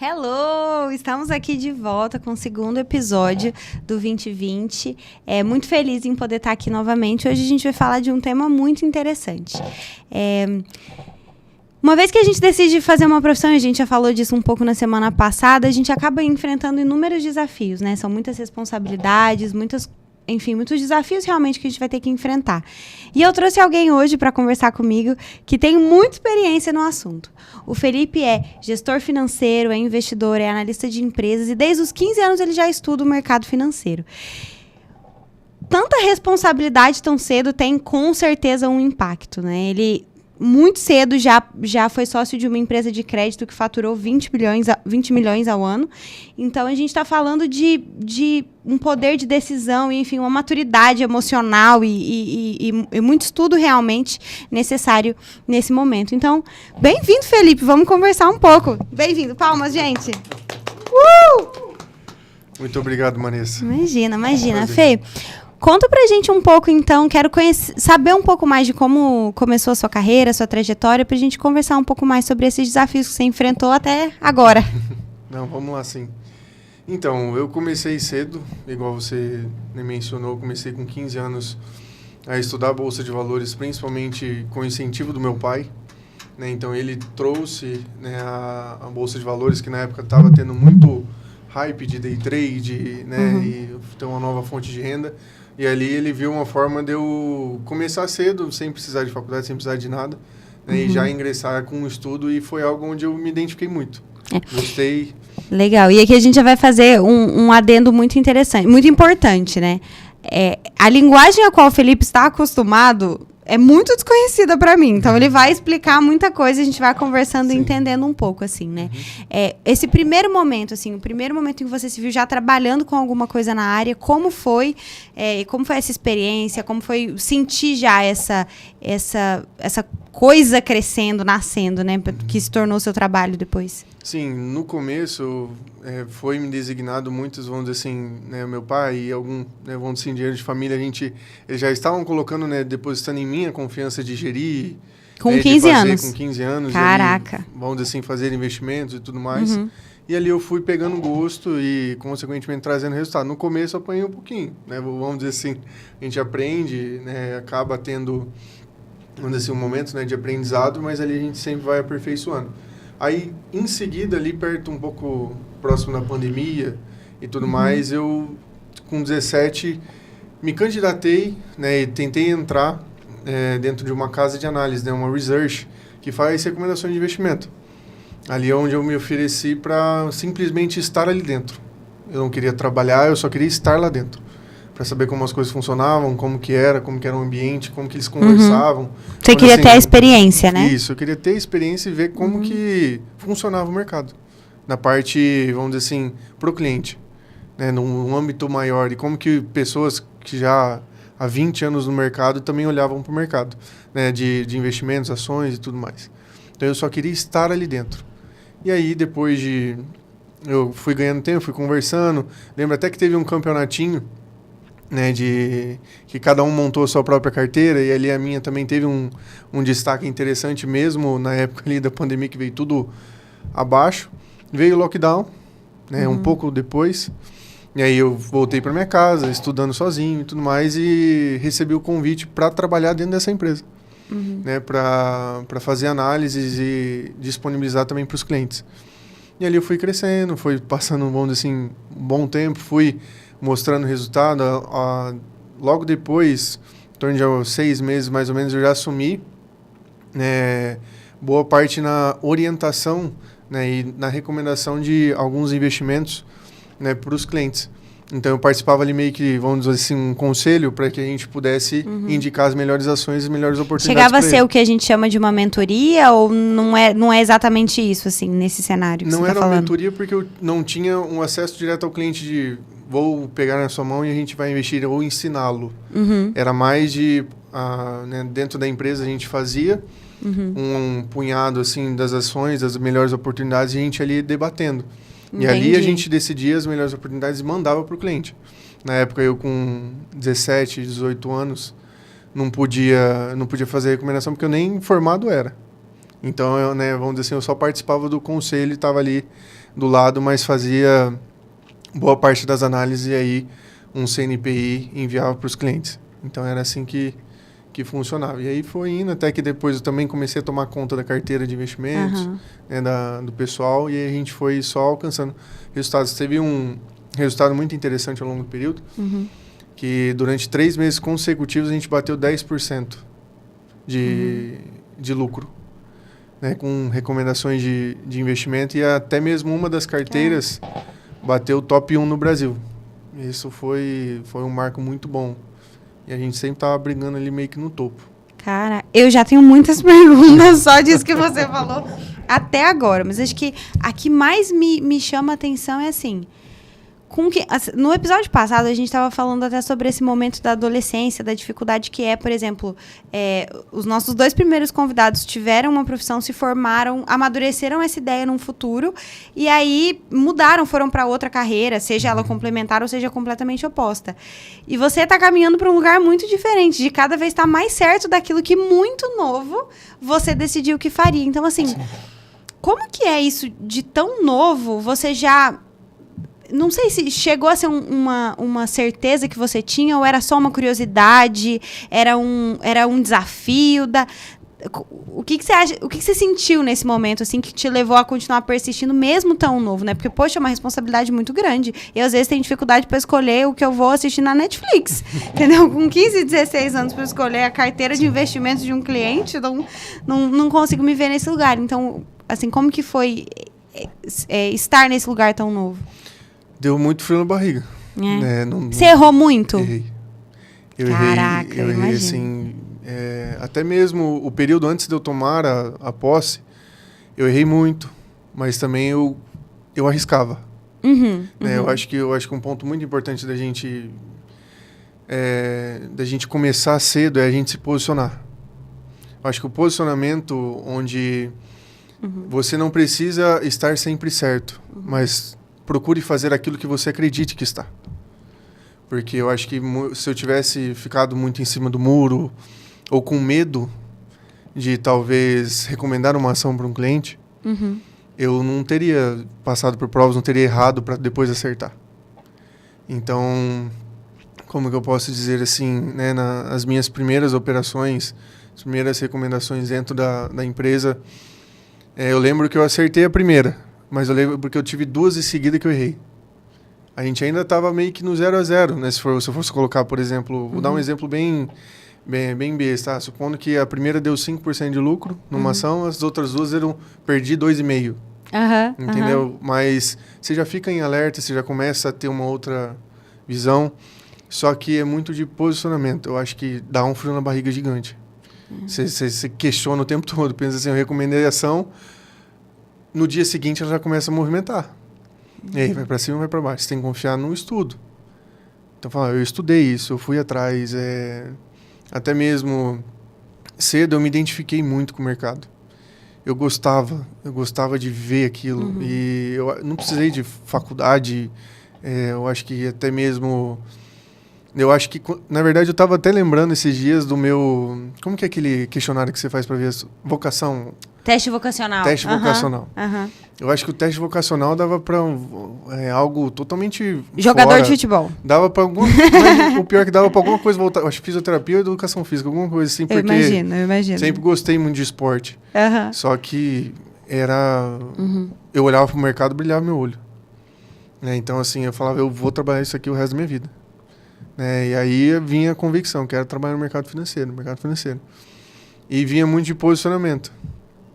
Hello! Estamos aqui de volta com o segundo episódio do 2020. Muito feliz em poder estar aqui novamente. Hoje a gente vai falar de um tema muito interessante. Uma vez que a gente decide fazer uma profissão, a gente já falou disso um pouco na semana passada, a gente acaba enfrentando inúmeros desafios, né? São muitas responsabilidades, muitos desafios realmente que a gente vai ter que enfrentar. E eu trouxe alguém hoje para conversar comigo que tem muita experiência no assunto. O Felipe é gestor financeiro, é investidor, é analista de empresas e desde os 15 anos ele já estuda o mercado financeiro. Tanta responsabilidade tão cedo tem com certeza um impacto, né? Ele muito cedo já foi sócio de uma empresa de crédito que faturou 20 milhões ao ano. Então, a gente está falando de um poder de decisão, enfim, uma maturidade emocional e muito estudo realmente necessário nesse momento. Então, bem-vindo, Felipe. Vamos conversar um pouco. Bem-vindo. Palmas, gente. Muito obrigado, Vanessa. Imagina. Fê, conta pra gente um pouco, então. Quero saber um pouco mais de como começou a sua carreira, a sua trajetória, pra gente conversar um pouco mais sobre esses desafios que você enfrentou até agora. Não, vamos lá, sim. Então, eu comecei cedo, igual você mencionou, comecei com 15 anos a estudar a Bolsa de Valores, principalmente com o incentivo do meu pai, né? Então, ele trouxe, né, a Bolsa de Valores, que na época estava tendo muito hype de day trade, né, e ter uma nova fonte de renda. E ali ele viu uma forma de eu começar cedo, sem precisar de faculdade, sem precisar de nada, né, e já ingressar com o estudo, e foi algo onde eu me identifiquei muito. Gostei. Legal. E aqui a gente já vai fazer um adendo muito interessante, muito importante, né? A linguagem a qual o Felipe está acostumado é muito desconhecida para mim. Então, ele vai explicar muita coisa, a gente vai conversando e entendendo um pouco, assim, né? Esse primeiro momento, assim, o primeiro momento em que você se viu já trabalhando com alguma coisa na área, como foi essa experiência, como foi sentir já essa coisa crescendo, nascendo, né? Que se tornou seu trabalho depois. Sim, no começo foi me designado muitos, vamos dizer assim, né, meu pai e algum, né, vamos dizer assim, dinheiro de família, eles já estavam colocando, né, depositando em mim a confiança de gerir. Com 15 anos? Com 15 anos. Caraca. Ali, vamos dizer assim, fazer investimentos e tudo mais. E ali eu fui pegando gosto e, consequentemente, trazendo resultado. No começo eu apanhei um pouquinho, né, vamos dizer assim, a gente aprende, né, acaba tendo, vamos dizer assim, um momento, né, de aprendizado, mas ali a gente sempre vai aperfeiçoando. Aí, em seguida, ali perto, um pouco próximo da pandemia e tudo mais, eu, com 17, me candidatei, né, e tentei entrar dentro de uma casa de análise, né, uma research, que faz recomendações de investimento. Ali é onde eu me ofereci para simplesmente estar ali dentro. Eu não queria trabalhar, eu só queria estar lá dentro. Para saber como as coisas funcionavam, como que era o ambiente, como que eles conversavam. Você queria ter a experiência, né? Isso, eu queria ter a experiência e ver como que funcionava o mercado. Na parte, vamos dizer assim, para o cliente, né, num âmbito maior. E como que pessoas que já há 20 anos no mercado também olhavam para o mercado, né, de investimentos, ações e tudo mais. Então eu só queria estar ali dentro. E aí, depois eu fui ganhando tempo, fui conversando. Lembro até que teve um campeonatinho, né, que cada um montou a sua própria carteira, e ali a minha também teve um destaque interessante mesmo na época ali da pandemia, que veio tudo abaixo. Veio o lockdown, né, um pouco depois, e aí eu voltei para minha casa, estudando sozinho e tudo mais, e recebi o convite para trabalhar dentro dessa empresa, né, para fazer análises e disponibilizar também para os clientes. E ali eu fui crescendo, fui passando, vamos dizer assim, um bom tempo, fui mostrando resultado. Logo depois, em torno de 6 meses mais ou menos, eu já assumi, né, boa parte na orientação, né, e na recomendação de alguns investimentos, né, para os clientes. Então eu participava ali meio que, vamos dizer assim, um conselho para que a gente pudesse indicar as melhores ações e as melhores oportunidades. Chegava a ser o que a gente chama de uma mentoria ou não é exatamente isso, assim, nesse cenário que não você tá era falando? Uma mentoria porque eu não tinha um acesso direto ao cliente de vou pegar na sua mão e a gente vai investir ou ensiná-lo. Era mais né, dentro da empresa a gente fazia um punhado assim das ações, das melhores oportunidades, e a gente ali debatendo. Entendi. E ali a gente decidia as melhores oportunidades e mandava para o cliente. Na época eu com 17, 18 anos não podia fazer recomendação porque eu nem formado era. Então, né, vamos dizer assim, eu só participava do conselho e estava ali do lado, mas fazia boa parte das análises e aí um CNPI enviava para os clientes. Então era assim que funcionava. E aí foi indo, até que depois eu também comecei a tomar conta da carteira de investimentos, né, do pessoal, e aí a gente foi só alcançando resultados. Teve um resultado muito interessante ao longo do período, que durante 3 meses consecutivos a gente bateu 10% de lucro, né, com recomendações de investimento, e até mesmo uma das carteiras bateu o top 1 no Brasil. Isso foi um marco muito bom. E a gente sempre tava brigando ali meio que no topo. Cara, eu já tenho muitas perguntas só disso que você falou até agora. Mas acho que a que mais me chama a atenção é assim... no episódio passado, a gente estava falando até sobre esse momento da adolescência, da dificuldade que é, por exemplo, os nossos 2 primeiros convidados tiveram uma profissão, se formaram, amadureceram essa ideia num futuro, e aí mudaram, foram para outra carreira, seja ela complementar ou seja completamente oposta. E você está caminhando para um lugar muito diferente, de cada vez estar mais certo daquilo que muito novo você decidiu que faria. Então, assim, como que é isso de tão novo, você já... Não sei se chegou a ser uma certeza que você tinha ou era só uma curiosidade, era um desafio. O que você acha, o que você sentiu nesse momento, assim, que te levou a continuar persistindo mesmo tão novo, né? Porque, poxa, é uma responsabilidade muito grande. Eu, às vezes, tenho dificuldade para escolher o que eu vou assistir na Netflix, entendeu? Com 15, 16 anos para escolher a carteira de investimentos de um cliente, não consigo me ver nesse lugar. Então, assim, como que foi estar nesse lugar tão novo? Deu muito frio na barriga. Você errou muito? Errei. Caraca, eu errei assim... até mesmo o período antes de eu tomar a posse, eu errei muito. Mas também eu arriscava. Eu acho que um ponto muito importante da gente começar cedo é a gente se posicionar. Eu acho que o posicionamento onde você não precisa estar sempre certo, mas... procure fazer aquilo que você acredite que está. Porque eu acho que se eu tivesse ficado muito em cima do muro ou com medo de talvez recomendar uma ação para um cliente, eu não teria passado por provas, não teria errado para depois acertar. Então, como que eu posso dizer assim, né, nas minhas primeiras operações, as primeiras recomendações dentro da empresa, eu lembro que eu acertei a primeira. Mas eu lembro porque eu tive 2 em seguida que eu errei. A gente ainda estava meio que no 0-0, né? Se eu fosse colocar, por exemplo... Vou dar um exemplo bem besta, tá? Supondo que a primeira deu 5% de lucro numa ação, as outras 2 perdi 2,5%. Entendeu? Mas você já fica em alerta, você já começa a ter uma outra visão. Só que é muito de posicionamento. Eu acho que dá um frio na barriga gigante. Você questiona o tempo todo. Pensa assim, eu recomendei a ação... No dia seguinte, ela já começa a movimentar. E aí, vai para cima, vai para baixo. Você tem que confiar no estudo. Então, eu estudei isso, eu fui atrás. Até mesmo cedo, eu me identifiquei muito com o mercado. Eu gostava de ver aquilo. E eu não precisei de faculdade. Eu acho que até mesmo... Eu acho que, na verdade, eu estava até lembrando esses dias do meu... Como que é aquele questionário que você faz para ver a vocação... Teste vocacional. Teste vocacional. Eu acho que o teste vocacional dava para algo totalmente jogador fora. De futebol. Dava para alguma... o pior é que dava para alguma coisa voltar. Eu acho que fisioterapia ou educação física, alguma coisa assim. Porque eu imagino. Sempre gostei muito de esporte. Só que era... Eu olhava para o mercado e brilhava meu olho. Então, assim, eu falava, eu vou trabalhar isso aqui o resto da minha vida. E aí vinha a convicção, quero trabalhar no mercado financeiro. E vinha muito de posicionamento.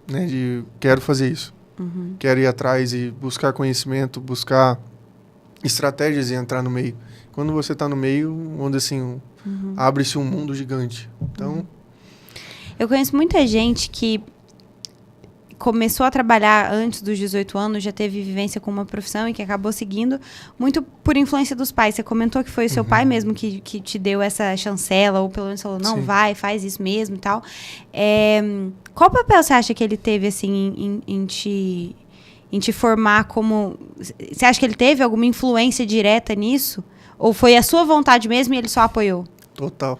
De quero fazer isso, quero ir atrás e buscar conhecimento, buscar estratégias e entrar no meio. Quando você está no meio, onde assim, abre-se um mundo gigante. Então, eu conheço muita gente que começou a trabalhar antes dos 18 anos, já teve vivência com uma profissão e que acabou seguindo muito por influência dos pais. Você comentou que foi o seu pai mesmo que te deu essa chancela, ou pelo menos falou, não, vai, faz isso mesmo e tal. Qual papel você acha que ele teve, assim, em te formar como... Você acha que ele teve alguma influência direta nisso? Ou foi a sua vontade mesmo e ele só apoiou? Total.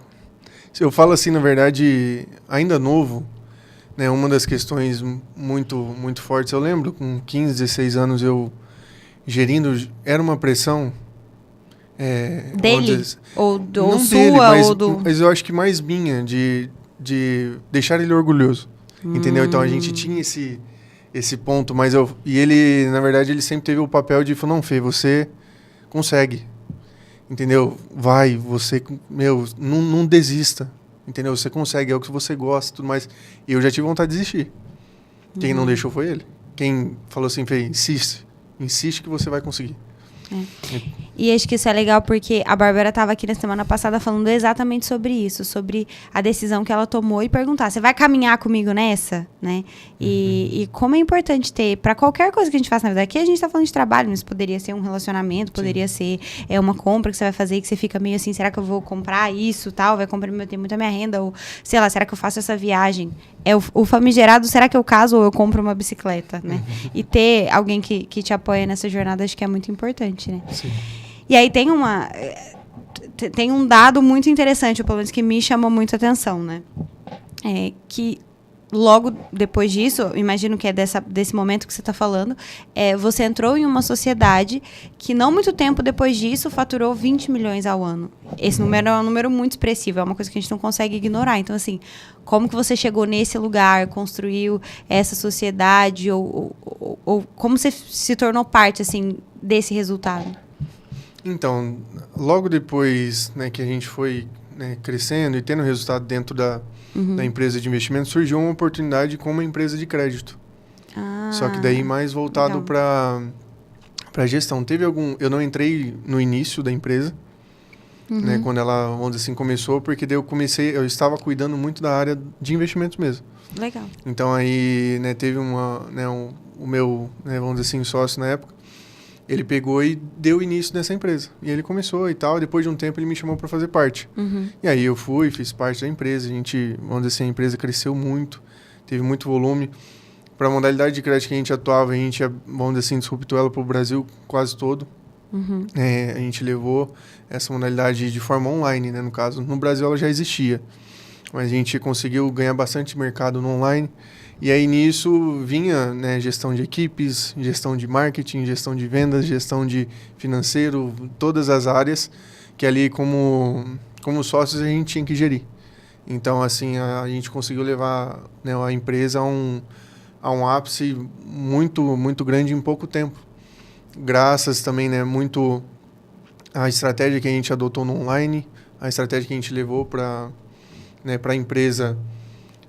Eu falo assim, na verdade, ainda novo, uma das questões muito, muito fortes, eu lembro, com 15, 16 anos, eu gerindo, era uma pressão... dele? Ou não sua? Dele, mas eu acho que mais minha, de deixar ele orgulhoso. Entendeu? Então a gente tinha esse ponto, e ele, na verdade, ele sempre teve o papel de falar, não, Fê, você consegue. Entendeu? Vai, você, não desista. Entendeu? Você consegue, é o que você gosta e tudo mais. E eu já tive vontade de desistir. Quem não deixou foi ele. Quem falou assim, Fê, insiste que você vai conseguir. E acho que isso é legal porque a Bárbara estava aqui na semana passada falando exatamente sobre isso, sobre a decisão que ela tomou e perguntar, você vai caminhar comigo nessa? Né? E como é importante ter, para qualquer coisa que a gente faça na vida, aqui a gente está falando de trabalho, mas poderia ser um relacionamento, poderia ser uma compra que você vai fazer que você fica meio assim, será que eu vou comprar isso, tal, vai comprometer muito a minha renda, ou sei lá, será que eu faço essa viagem? O famigerado, será que eu caso ou eu compro uma bicicleta? Né? E ter alguém que te apoia nessa jornada, acho que é muito importante, né? Sim. E aí tem um dado muito interessante, pelo menos que me chamou muito a atenção, né? Que logo depois disso, imagino que é desse momento que você está falando, você entrou em uma sociedade que não muito tempo depois disso faturou 20 milhões ao ano. Esse número é um número muito expressivo, é uma coisa que a gente não consegue ignorar. Então, assim, como que você chegou nesse lugar, construiu essa sociedade, ou como você se tornou parte, assim, desse resultado? Então, logo depois, né, que a gente foi, né, crescendo e tendo resultado dentro da empresa de investimento, surgiu uma oportunidade com uma empresa de crédito. Só que daí mais voltado para gestão. Eu não entrei no início da empresa, né, quando ela, vamos dizer assim, começou, porque daí eu estava cuidando muito da área de investimentos mesmo. Legal. Então aí, né, teve o meu, né, vamos dizer assim, sócio na época, ele pegou e deu início nessa empresa. E ele começou e tal. Depois de um tempo, ele me chamou para fazer parte. E aí eu fiz parte da empresa. Vamos dizer assim, a empresa cresceu muito. Teve muito volume. Para a modalidade de crédito que a gente atuava, vamos dizer assim, disruptou ela para o Brasil quase todo. A gente levou essa modalidade de forma online, né, no caso. No Brasil, ela já existia. Mas a gente conseguiu ganhar bastante mercado no online. E aí, nisso, vinha, né, gestão de equipes, gestão de marketing, gestão de vendas, gestão de financeiro, todas as áreas que ali, como sócios, a gente tinha que gerir. Então, assim, a gente conseguiu levar, né, a empresa a um ápice muito, muito grande em pouco tempo. Graças também, né, muito à estratégia que a gente adotou no online, a estratégia que a gente levou para, né, a empresa,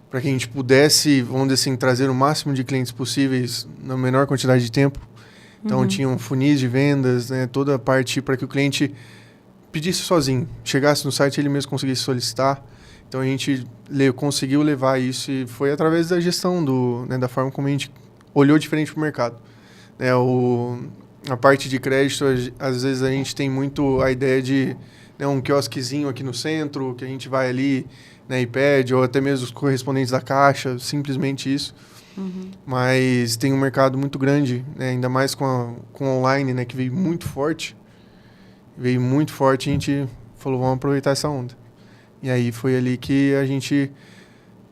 para que a gente pudesse, vamos dizer assim, trazer o máximo de clientes possíveis na menor quantidade de tempo. Então, tinham funis de vendas, né, toda a parte para que o cliente pedisse sozinho. Chegasse no site, ele mesmo conseguisse solicitar. Então, a gente conseguiu levar isso e foi através da gestão, né, da forma como a gente olhou diferente para o mercado. A parte de crédito, às vezes a gente tem muito a ideia de, né, um quiosquezinho aqui no centro, que a gente vai ali, né, e pede, ou até mesmo os correspondentes da Caixa, simplesmente isso. Mas tem um mercado muito grande, né, ainda mais com o online, né, que veio muito forte. A gente falou, vamos aproveitar essa onda. E aí foi ali que a gente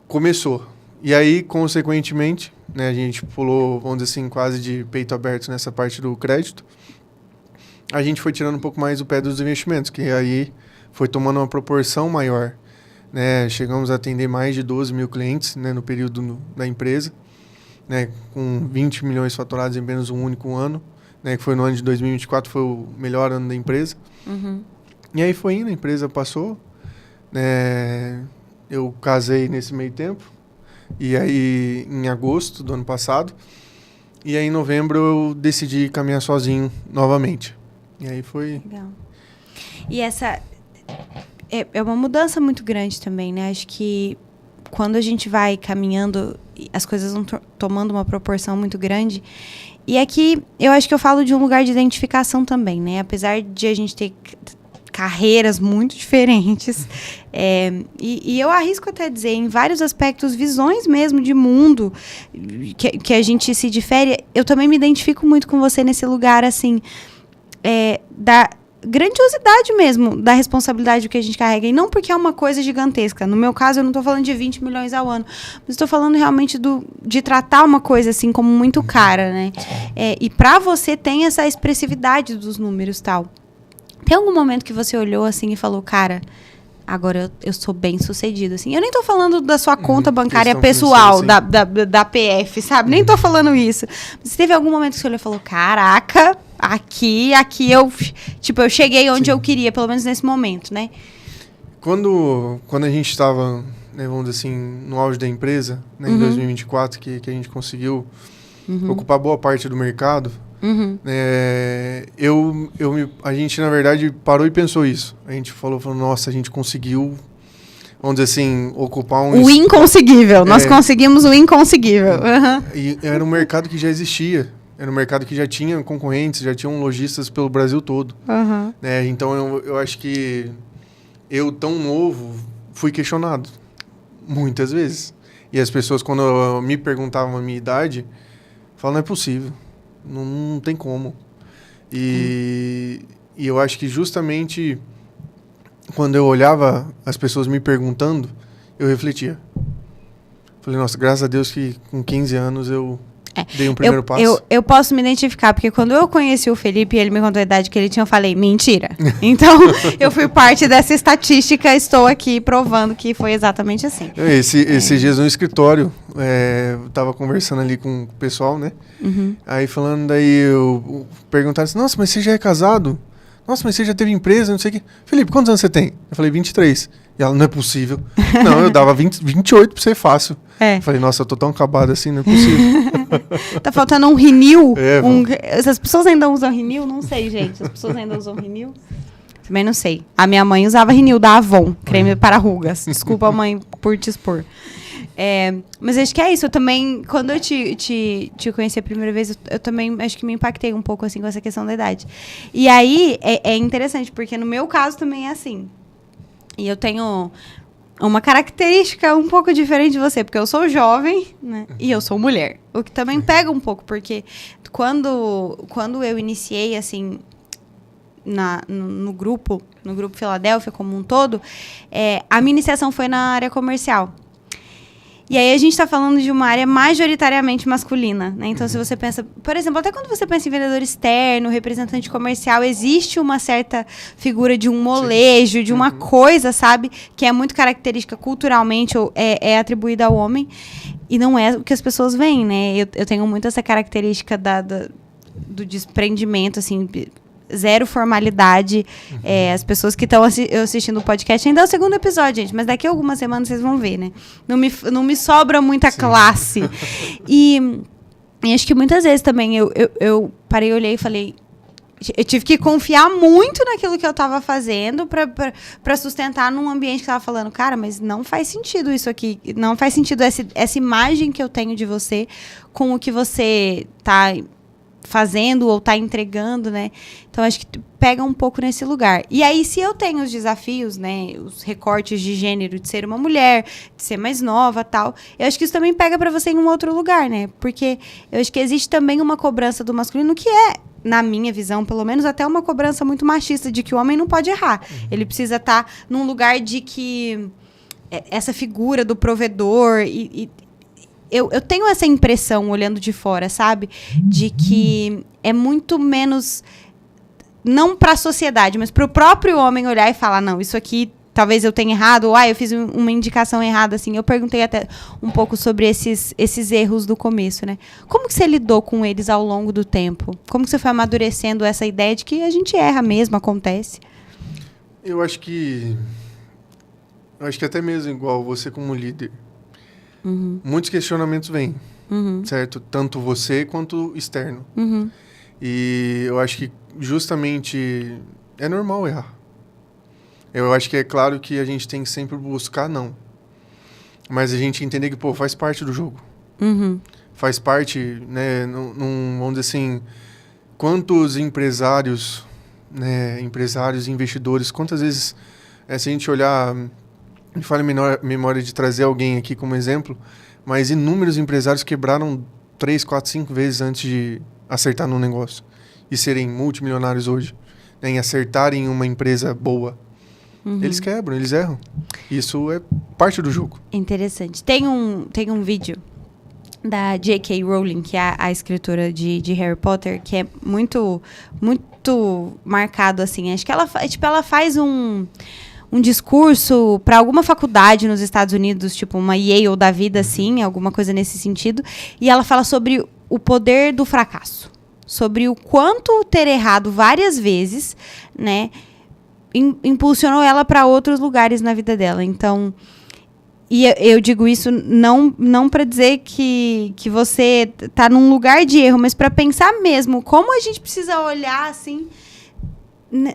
começou. E aí, consequentemente, né, a gente pulou, vamos dizer assim, quase de peito aberto nessa parte do crédito. A gente foi tirando um pouco mais o pé dos investimentos, que aí foi tomando uma proporção maior. Né? Chegamos a atender mais de 12 mil clientes, né, no período da empresa, né, com 20 milhões faturados em apenas um único ano, né, que foi no ano de 2024, foi o melhor ano da empresa. E aí foi indo, a empresa passou. Eu casei nesse meio tempo, e aí em agosto do ano passado, e aí em novembro eu decidi caminhar sozinho novamente. E aí foi... Legal. E essa é uma mudança muito grande também, né? Acho que quando a gente vai caminhando, as coisas vão tomando uma proporção muito grande. E aqui eu acho que eu falo de um lugar de identificação também, né? Apesar de a gente ter carreiras muito diferentes, e eu arrisco até dizer, em vários aspectos, visões mesmo de mundo que a gente se difere, eu também me identifico muito com você nesse lugar, assim, grandiosidade mesmo da responsabilidade que a gente carrega. E não porque é uma coisa gigantesca. No meu caso, eu não estou falando de 20 milhões ao ano. Mas estou falando realmente de tratar uma coisa assim como muito cara, né? E para você tem essa expressividade dos números e tal. Tem algum momento que você olhou assim e falou, cara, agora eu sou bem sucedido, assim. Eu nem tô falando da sua conta bancária pessoal, da PF, sabe? Nem tô falando isso. Mas teve algum momento que você olhou e falou, caraca, aqui eu cheguei onde eu queria, pelo menos nesse momento, né? Quando a gente estava, né, vamos dizer assim, no auge da empresa, né, em 2024, que a gente conseguiu ocupar boa parte do mercado, a gente, na verdade, parou e pensou isso. A gente falou, nossa, a gente conseguiu, vamos dizer assim, ocupar o inconseguível. Nós conseguimos o inconseguível. E era um mercado que já existia. Era um mercado que já tinha concorrentes, já tinham lojistas pelo Brasil todo. Né? Então, eu acho que eu, tão novo, fui questionado. Muitas vezes. E as pessoas, quando me perguntavam a minha idade, falavam, não é possível. Não tem como. E eu acho que justamente quando eu olhava as pessoas me perguntando, eu refletia. Falei, nossa, graças a Deus que com 15 anos eu dei um primeiro passo. Eu posso me identificar, porque quando eu conheci o Felipe e ele me contou a idade que ele tinha, eu falei, mentira. Então, eu fui parte dessa estatística, estou aqui provando que foi exatamente assim. Esses dias no escritório, eu tava conversando ali com o pessoal, né? Aí falando, daí eu perguntaram assim, nossa, mas você já é casado? Nossa, mas você já teve empresa, não sei o quê. Felipe, quantos anos você tem? Eu falei, 23. E ela, não é possível. Não, eu dava 28 pra ser fácil. Eu falei, nossa, eu tô tão acabado assim, não é possível. Tá faltando um Renew. As pessoas ainda usam Renew? Não sei, gente. As pessoas ainda usam Renew? Também não sei. A minha mãe usava Renew da Avon, creme para rugas. Desculpa, mãe, por te expor. Mas acho que é isso. Eu também, quando eu te conheci a primeira vez, eu também acho que me impactei um pouco assim com essa questão da idade. E aí, é interessante, porque no meu caso também é assim. E eu tenho uma característica um pouco diferente de você, porque eu sou jovem, né? E eu sou mulher. O que também pega um pouco, porque quando eu iniciei, assim, no grupo Filadélfia como um todo, a minha iniciação foi na área comercial. E aí a gente está falando de uma área majoritariamente masculina, né? Então, se você pensa... Por exemplo, até quando você pensa em vendedor externo, representante comercial, existe uma certa figura de um molejo, de uma coisa, sabe? Que é muito característica culturalmente, ou é atribuída ao homem. E não é o que as pessoas veem, né? Eu tenho muito essa característica do desprendimento, assim... Zero formalidade. As pessoas que estão assistindo o podcast, ainda é o segundo episódio, gente, mas daqui a algumas semanas vocês vão ver, né? Não me sobra muita classe. E acho que muitas vezes também eu parei, olhei e falei, eu tive que confiar muito naquilo que eu estava fazendo para sustentar num ambiente que estava falando, cara, mas não faz sentido isso aqui, não faz sentido essa imagem que eu tenho de você com o que você tá fazendo ou tá entregando, né? Então, acho que pega um pouco nesse lugar. E aí, se eu tenho os desafios, né? Os recortes de gênero, de ser uma mulher, de ser mais nova, tal, eu acho que isso também pega pra você em um outro lugar, né? Porque eu acho que existe também uma cobrança do masculino que na minha visão, pelo menos, até uma cobrança muito machista de que o homem não pode errar. Ele precisa estar num lugar de que essa figura do provedor eu tenho essa impressão, olhando de fora, sabe? De que é muito menos... Não para a sociedade, mas para o próprio homem olhar e falar, não, isso aqui talvez eu tenha errado, ou eu fiz uma indicação errada, assim. Eu perguntei até um pouco sobre esses erros do começo, né? Como que você lidou com eles ao longo do tempo? Como que você foi amadurecendo essa ideia de que a gente erra mesmo, acontece? Eu acho que até mesmo igual você como líder, muitos questionamentos vêm, certo? Tanto você quanto externo. E eu acho que justamente é normal errar. Eu acho que é claro que a gente tem que sempre buscar não. Mas a gente entender que, faz parte do jogo. Faz parte, né? Vamos dizer assim, quantos empresários, né? Empresários, investidores, quantas vezes, se a gente olhar... Me fala em memória de trazer alguém aqui como exemplo, mas inúmeros empresários quebraram 3, 4, 5 vezes antes de acertar no negócio e serem multimilionários hoje. né, em acertar em uma empresa boa. Eles quebram, eles erram. Isso é parte do jogo. Interessante. Tem um vídeo da J.K. Rowling, que é a escritora de Harry Potter, que é muito, muito marcado, assim. Acho que ela faz um discurso para alguma faculdade nos Estados Unidos, tipo uma Yale da vida, assim, alguma coisa nesse sentido. E ela fala sobre o poder do fracasso. Sobre o quanto ter errado várias vezes, né, impulsionou ela para outros lugares na vida dela. Então, e eu digo isso não para dizer que você tá num lugar de erro, mas para pensar mesmo como a gente precisa olhar, assim,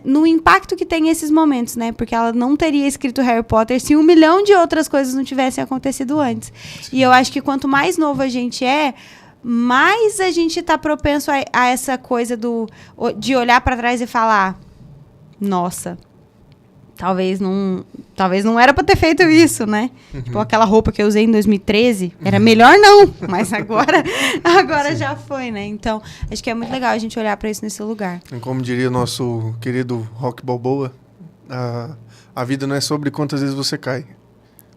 no impacto que tem esses momentos, né? Porque ela não teria escrito Harry Potter se 1 milhão de outras coisas não tivessem acontecido antes. Sim. E eu acho que quanto mais novo a gente mais a gente tá propenso a essa coisa de olhar para trás e falar, nossa, talvez não era para ter feito isso, né? Tipo, aquela roupa que eu usei em 2013, era melhor não, mas agora já foi, né? Então, acho que é muito legal a gente olhar para isso nesse lugar. Como diria o nosso querido Rock Balboa, a vida não é sobre quantas vezes você cai,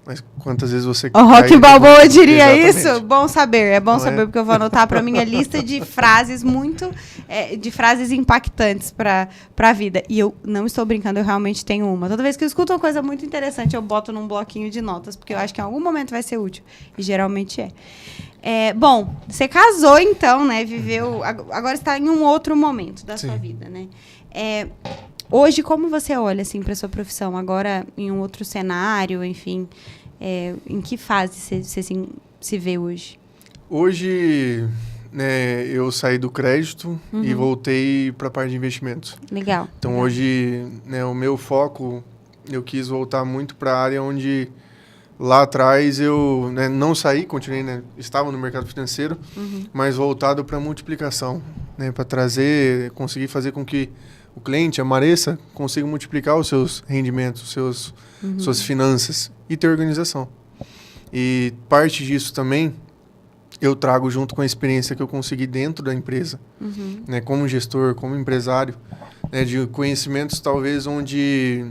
mas quantas vezes você cai. O Rock Balboa diria isso? Exatamente. Bom saber, é bom saber, porque eu vou anotar para minha lista de frases de frases impactantes para a vida. E eu não estou brincando, eu realmente tenho uma. Toda vez que eu escuto uma coisa muito interessante, eu boto num bloquinho de notas, porque eu acho que em algum momento vai ser útil. E geralmente é. Bom, você casou então, né? Viveu. Agora está em um outro momento da sua vida, né? Hoje, como você olha assim, para a sua profissão? Agora, em um outro cenário, enfim, em que fase você se vê hoje? Hoje, né, eu saí do crédito e voltei para a parte de investimentos. Legal. Então, legal. Hoje, né, o meu foco, eu quis voltar muito para a área onde lá atrás eu, né, não saí, continuei, né, estava no mercado financeiro, mas voltado para multiplicação, né, para conseguir fazer com que o cliente, a Maressa, consiga multiplicar os seus rendimentos, suas finanças e ter organização. E parte disso também eu trago junto com a experiência que eu consegui dentro da empresa, né, como gestor, como empresário, né, de conhecimentos talvez onde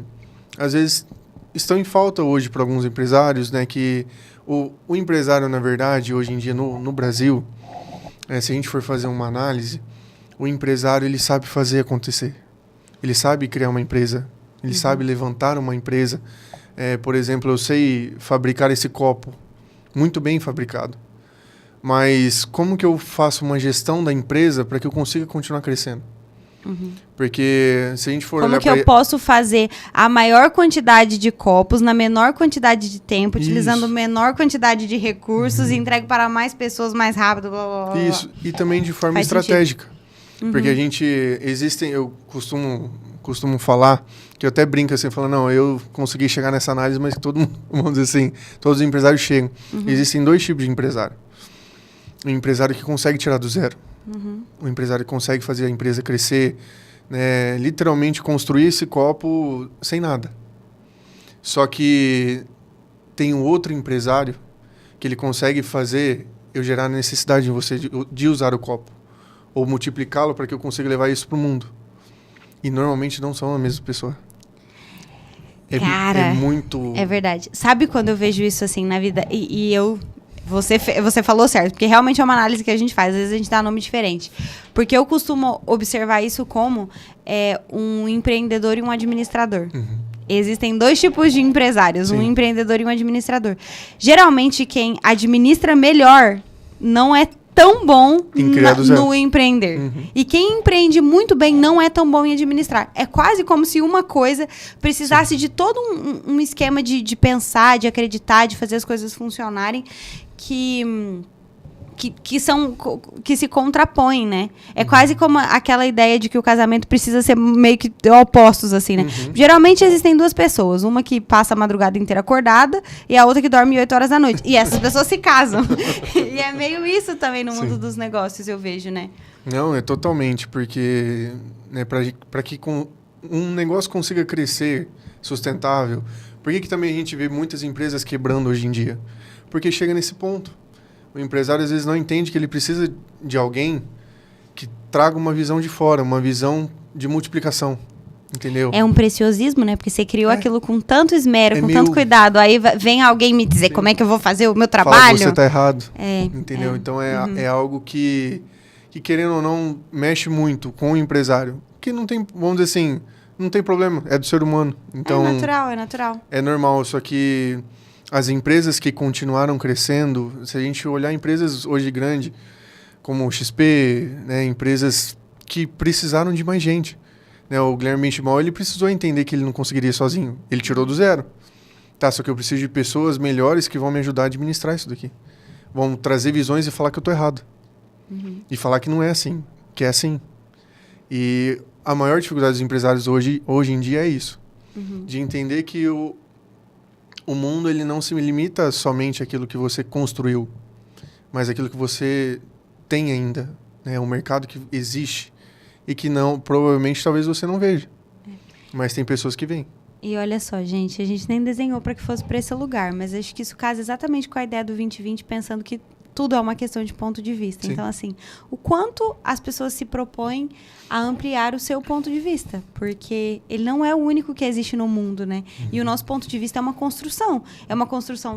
às vezes estão em falta hoje para alguns empresários, né, que o empresário, na verdade, hoje em dia no Brasil, se a gente for fazer uma análise, o empresário ele sabe fazer acontecer. Ele sabe criar uma empresa, ele sabe levantar uma empresa. Por exemplo, eu sei fabricar esse copo, muito bem fabricado. Mas como que eu faço uma gestão da empresa para que eu consiga continuar crescendo? Porque se a gente for olhar eu posso fazer a maior quantidade de copos na menor quantidade de tempo, utilizando menor quantidade de recursos e entregue para mais pessoas mais rápido, blá, blá, blá. Isso, e também de forma estratégica. Porque eu costumo falar, que eu até brinco assim, falando, não, eu consegui chegar nessa análise, mas todo mundo, vamos dizer assim, todos os empresários chegam. Existem 2 tipos de empresário. O empresário que consegue tirar do zero. O empresário que consegue fazer a empresa crescer, né, literalmente construir esse copo sem nada. Só que tem um outro empresário que ele consegue fazer eu gerar necessidade em você de usar o copo. Ou multiplicá-lo para que eu consiga levar isso para o mundo. E normalmente não são a mesma pessoa. Cara, é muito... É verdade. Sabe quando eu vejo isso assim na vida? Você falou certo, porque realmente é uma análise que a gente faz. Às vezes a gente dá nome diferente. Porque eu costumo observar isso como um empreendedor e um administrador. Existem 2 tipos de empresários, um empreendedor e um administrador. Geralmente quem administra melhor não é tão bom no empreender. E quem empreende muito bem não é tão bom em administrar. É quase como se uma coisa precisasse de todo um esquema de pensar, de acreditar, de fazer as coisas funcionarem que se contrapõem, né? É quase como aquela ideia de que o casamento precisa ser meio que opostos, assim, né? Geralmente existem 2 pessoas, uma que passa a madrugada inteira acordada e a outra que dorme 8 horas da noite. E essas pessoas se casam. E é meio isso também no mundo dos negócios, eu vejo, né? Não, é totalmente, porque né, para que um negócio consiga crescer sustentável, por que também a gente vê muitas empresas quebrando hoje em dia? Porque chega nesse ponto. O empresário, às vezes, não entende que ele precisa de alguém que traga uma visão de fora, uma visão de multiplicação. entendeu? É um preciosismo, né? Porque você criou aquilo com tanto esmero, com meio... tanto cuidado. Aí vem alguém me dizer como é que eu vou fazer o meu trabalho. Fala, você tá errado. Entendeu? Então é algo que, querendo ou não, mexe muito com o empresário. Que não tem, vamos dizer assim, não tem problema, é do ser humano. Então, é natural. É normal, só que as empresas que continuaram crescendo, se a gente olhar empresas hoje grandes, como o XP, né, empresas que precisaram de mais gente. Né, o Guilherme Benchimol, ele precisou entender que ele não conseguiria sozinho. Ele tirou do zero. Tá, só que eu preciso de pessoas melhores que vão me ajudar a administrar isso daqui. Vão trazer visões e falar que eu tô errado. E falar que não é assim, que é assim. E a maior dificuldade dos empresários hoje em dia é isso. De entender que o mundo ele não se limita somente àquilo que você construiu, mas àquilo que você tem ainda. Né? Um mercado que existe e que não, provavelmente, talvez você não veja. Mas tem pessoas que veem. E olha só, gente, a gente nem desenhou para que fosse para esse lugar, mas acho que isso casa exatamente com a ideia do 2020, pensando que tudo é uma questão de ponto de vista. Sim. Então, assim, o quanto as pessoas se propõem a ampliar o seu ponto de vista, porque ele não é o único que existe no mundo, né? E o nosso ponto de vista é uma construção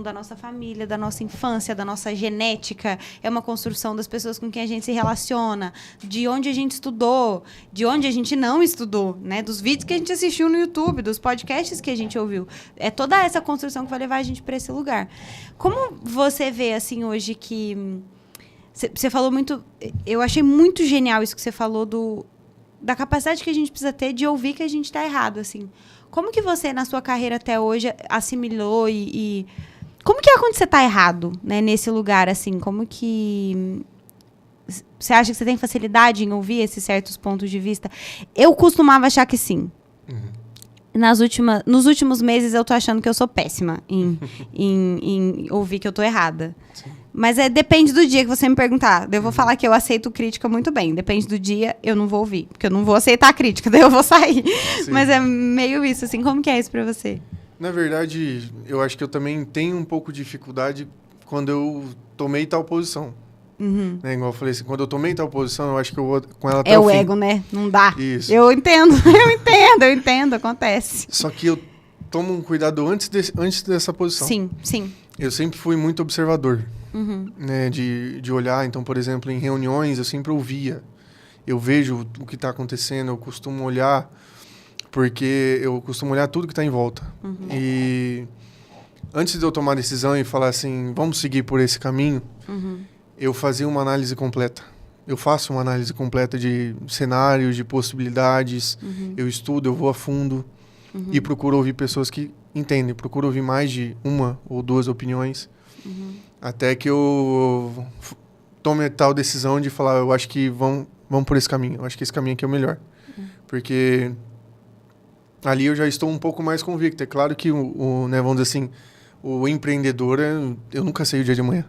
da nossa família, da nossa infância, da nossa genética, é uma construção das pessoas com quem a gente se relaciona, de onde a gente estudou, de onde a gente não estudou, né? Dos vídeos que a gente assistiu no YouTube, dos podcasts que a gente ouviu. É toda essa construção que vai levar a gente para esse lugar. Como você vê, assim, hoje que você falou muito... Eu achei muito genial isso que você falou da capacidade que a gente precisa ter de ouvir que a gente está errado, assim. Como que você, na sua carreira até hoje, assimilou e como que é quando você está errado, né, nesse lugar, assim? Como que... Você acha que você tem facilidade em ouvir esses certos pontos de vista? Eu costumava achar que sim. Nos últimos meses, eu tô achando que eu sou péssima em ouvir que eu tô errada. Sim. Mas depende do dia que você me perguntar. Eu vou falar que eu aceito crítica muito bem. Depende do dia, eu não vou ouvir. Porque eu não vou aceitar a crítica, daí eu vou sair. Sim. Mas é meio isso, assim. Como que é isso pra você? Na verdade, eu acho que eu também tenho um pouco de dificuldade quando eu tomei tal posição. Né? Igual eu falei assim, quando eu tomei tal posição, eu acho que eu vou com ela até o fim. É o ego, né? Não dá. Isso. Eu entendo, acontece. Só que eu tomo um cuidado antes dessa posição. Sim. Eu sempre fui muito observador, né? De olhar. Então, por exemplo, em reuniões, eu sempre ouvia. Eu vejo o que está acontecendo, eu costumo olhar, porque eu costumo olhar tudo que está em volta. E antes de eu tomar a decisão e falar assim, vamos seguir por esse caminho, eu fazia uma análise completa. Eu faço uma análise completa de cenários, de possibilidades. Eu estudo, eu vou a fundo e procuro ouvir pessoas que entendem. Procuro ouvir mais de uma ou duas opiniões até que eu tome tal decisão de falar, eu acho que vamos por esse caminho. Eu acho que esse caminho aqui é o melhor. Porque ali eu já estou um pouco mais convicto. É claro que, né, vamos dizer assim, o empreendedor, eu nunca sei o dia de amanhã.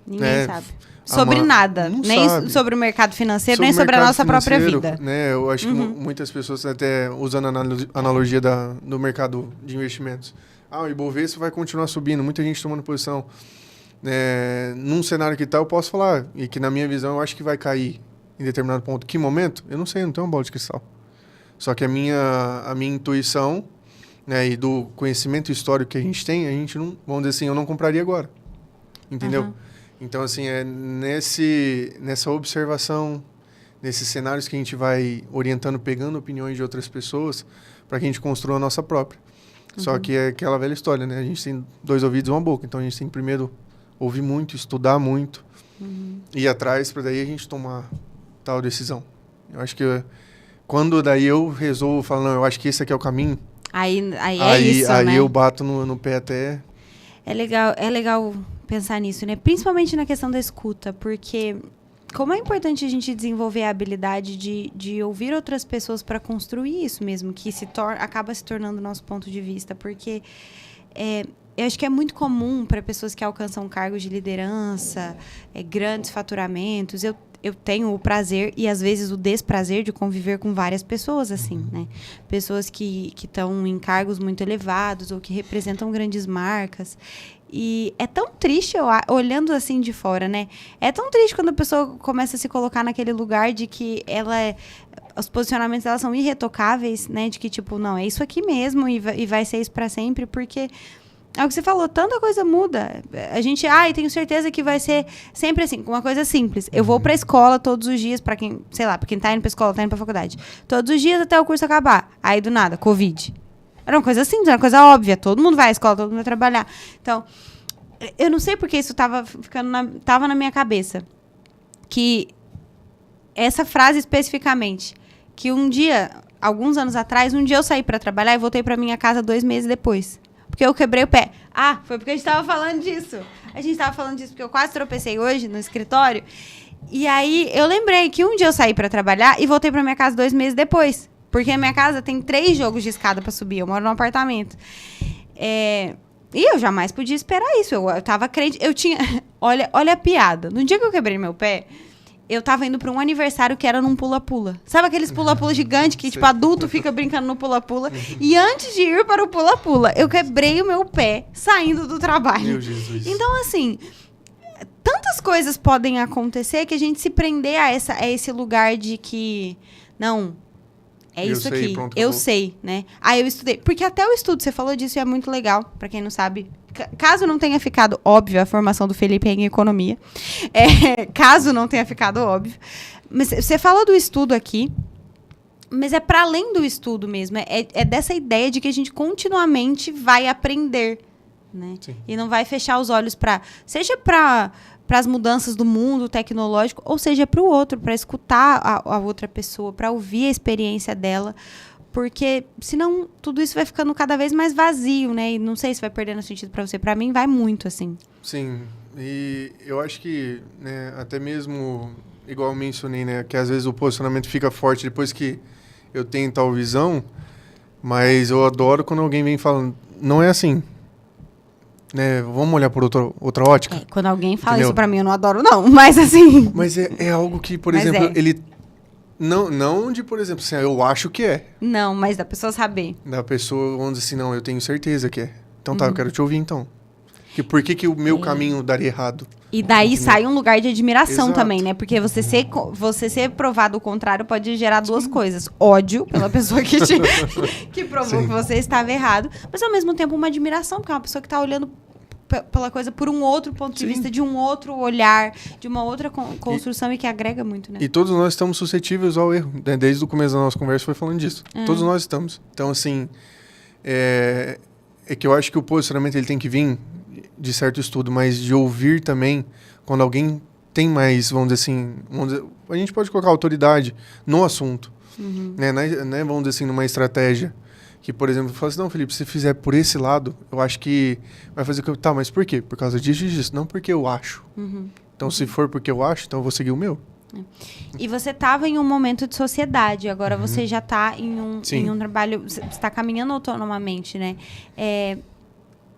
Ninguém sabe. Sobre nada. Nem sabe. Sobre o mercado financeiro, nem sobre a nossa própria vida. Né, eu acho que muitas pessoas, até usando a analogia do mercado de investimentos. O Ibovespa vai continuar subindo, muita gente tomando posição. Num cenário que tal, eu posso falar, e que na minha visão eu acho que vai cair em determinado ponto. Que momento? Eu não sei, eu não tenho uma bola de cristal. Só que a minha intuição, né, e do conhecimento histórico que a gente tem, a gente não, vamos dizer assim, eu não compraria agora. Entendeu? Então, assim, é nessa observação, nesses cenários que a gente vai orientando, pegando opiniões de outras pessoas, para que a gente construa a nossa própria. Só que é aquela velha história, né? A gente tem 2 ouvidos e uma boca. Então, a gente tem que primeiro ouvir muito, estudar muito, ir atrás, para daí a gente tomar tal decisão. Eu acho que quando daí eu resolvo falar, não, eu acho que esse aqui é o caminho. Aí isso, aí né? eu bato no pé até... É legal pensar nisso, né? Principalmente na questão da escuta, porque como é importante a gente desenvolver a habilidade de ouvir outras pessoas para construir isso mesmo, que acaba se tornando o nosso ponto de vista, porque eu acho que é muito comum para pessoas que alcançam cargos de liderança, grandes faturamentos. Eu tenho o prazer e, às vezes, o desprazer de conviver com várias pessoas, assim, né? Pessoas que estão em cargos muito elevados ou que representam grandes marcas. E é tão triste, olhando assim de fora, né? É tão triste quando a pessoa começa a se colocar naquele lugar de que ela os posicionamentos delas são irretocáveis, né? De que, tipo, não, é isso aqui mesmo e vai ser isso pra sempre, porque é o que você falou, tanta coisa muda. A gente, tenho certeza que vai ser sempre assim, uma coisa simples. Eu vou pra escola todos os dias, pra quem, sei lá, pra quem tá indo pra escola, tá indo pra faculdade. Todos os dias até o curso acabar. Aí, do nada, Covid. Era uma coisa simples, era uma coisa óbvia. Todo mundo vai à escola, todo mundo vai trabalhar. Então, eu não sei porque isso tava na minha cabeça. Que essa frase especificamente, que um dia, alguns anos atrás, um dia eu saí pra trabalhar e voltei pra minha casa 2 meses depois. Porque eu quebrei o pé. Foi porque a gente tava falando disso. A gente tava falando disso porque eu quase tropecei hoje no escritório. E aí, eu lembrei que um dia eu saí pra trabalhar e voltei pra minha casa 2 meses depois. Porque a minha casa tem 3 jogos de escada pra subir. Eu moro num apartamento. E eu jamais podia esperar isso. Eu tava crente. Eu tinha... olha a piada. No dia que eu quebrei meu pé, eu tava indo pra um aniversário que era num pula-pula. Sabe aqueles pula-pula gigante que, tipo, adulto fica brincando no pula-pula? E antes de ir para o pula-pula, eu quebrei o meu pé saindo do trabalho. Meu Jesus. Então, assim, tantas coisas podem acontecer que a gente se prender a esse lugar de que, não, é isso sei, aqui, pronto, eu acabou. sei, né? Eu estudei. Porque até o estudo, você falou disso e é muito legal, pra quem não sabe. Caso não tenha ficado óbvio a formação do Felipe em economia, caso não tenha ficado óbvio, mas você falou do estudo aqui, mas é para além do estudo mesmo, é dessa ideia de que a gente continuamente vai aprender, né? Sim. E não vai fechar os olhos seja para as mudanças do mundo tecnológico, ou seja, para o outro, para escutar a outra pessoa, para ouvir a experiência dela. Porque, senão, tudo isso vai ficando cada vez mais vazio, né? E não sei se vai perdendo sentido pra você. Pra mim, vai muito, assim. Sim, e eu acho que, né, até mesmo, igual eu mencionei, né, que às vezes o posicionamento fica forte depois que eu tenho tal visão, mas eu adoro quando alguém vem falando, não é assim, né, vamos olhar por outra ótica. Quando alguém fala Entendeu? isso pra mim, eu não adoro, não, mas assim... Mas é algo que, por exemplo, ele... Não de, por exemplo, assim, eu acho que é. Não, mas da pessoa saber. Da pessoa, vamos dizer assim, não, eu tenho certeza que é. Então tá, eu quero te ouvir então. Por que o meu caminho daria errado? E daí sai um lugar de admiração Exato. também, né? Porque você ser provado o contrário pode gerar 2 coisas. Ódio pela pessoa que que provou Sim. que você estava errado, mas ao mesmo tempo uma admiração, porque é uma pessoa que tá olhando pela coisa por um outro ponto de vista, de um outro olhar, de uma outra construção e que agrega muito, né? E todos nós estamos suscetíveis ao erro. Né? Desde o começo da nossa conversa foi falando disso. Todos nós estamos. Então, assim, é que eu acho que o posicionamento ele tem que vir de certo estudo, mas de ouvir também quando alguém tem mais, vamos dizer, a gente pode colocar autoridade no assunto. Né? Vamos dizer assim, numa estratégia. Que, por exemplo, fala assim, não, Felipe, se fizer por esse lado, eu acho que vai fazer... Tá, mas por quê? Por causa disso e disso. Não porque eu acho. Então, se for porque eu acho, então eu vou seguir o meu. E você estava em um momento de sociedade, agora você já está em um trabalho... Você está caminhando autonomamente, né?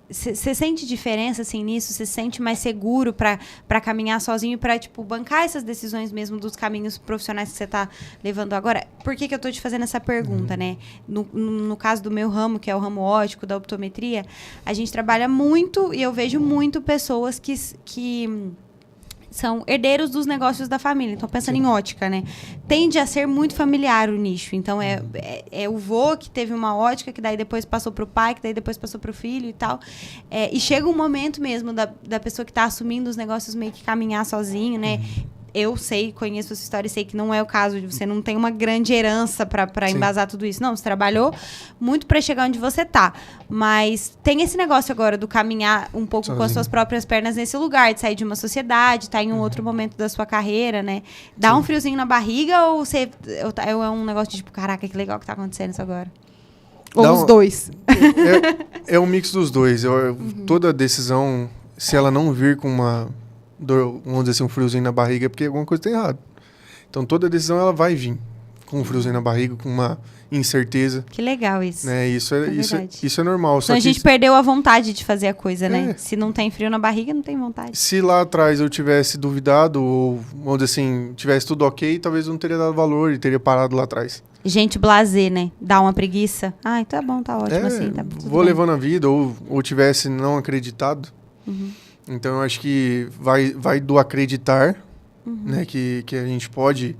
Você sente diferença, assim, nisso? Você se sente mais seguro para caminhar sozinho, para, tipo, bancar essas decisões mesmo dos caminhos profissionais que você está levando agora? Por que eu tô te fazendo essa pergunta, né? No caso do meu ramo, que é o ramo óptico, da optometria, a gente trabalha muito, e eu vejo muito pessoas que são herdeiros dos negócios da família. Então, pensando em ótica, né? Tende a ser muito familiar o nicho. Então, é o vô que teve uma ótica, que daí depois passou pro pai, que daí depois passou pro filho e tal. E chega um momento mesmo da pessoa que está assumindo os negócios meio que caminhar sozinho, né? Eu conheço essa história e sei que não é o caso de você não tem uma grande herança para embasar tudo isso. Não, você trabalhou muito para chegar onde você tá. Mas tem esse negócio agora do caminhar um pouco com as suas próprias pernas nesse lugar, de sair de uma sociedade, tá em um outro momento da sua carreira, né? Dá um friozinho na barriga ou é um negócio de tipo, caraca, que legal que tá acontecendo isso agora? Ou os dois? É um mix dos dois. Toda decisão, se ela não vir com uma... vamos dizer assim, um friozinho na barriga, porque alguma coisa está errada. Então, toda decisão, ela vai vir com um friozinho na barriga, com uma incerteza. Que legal isso. Né? Isso é normal. Então, a gente perdeu a vontade de fazer a coisa, né? Se não tem frio na barriga, não tem vontade. Se lá atrás eu tivesse duvidado, ou, vamos dizer assim, tivesse tudo ok, talvez eu não teria dado valor e teria parado lá atrás. Gente blasé, né? Dá uma preguiça. Ai, tá bom, tá ótimo assim. Tá tudo vou bem. levando a vida, ou tivesse não acreditado. Então, eu acho que vai do acreditar, né, que a gente pode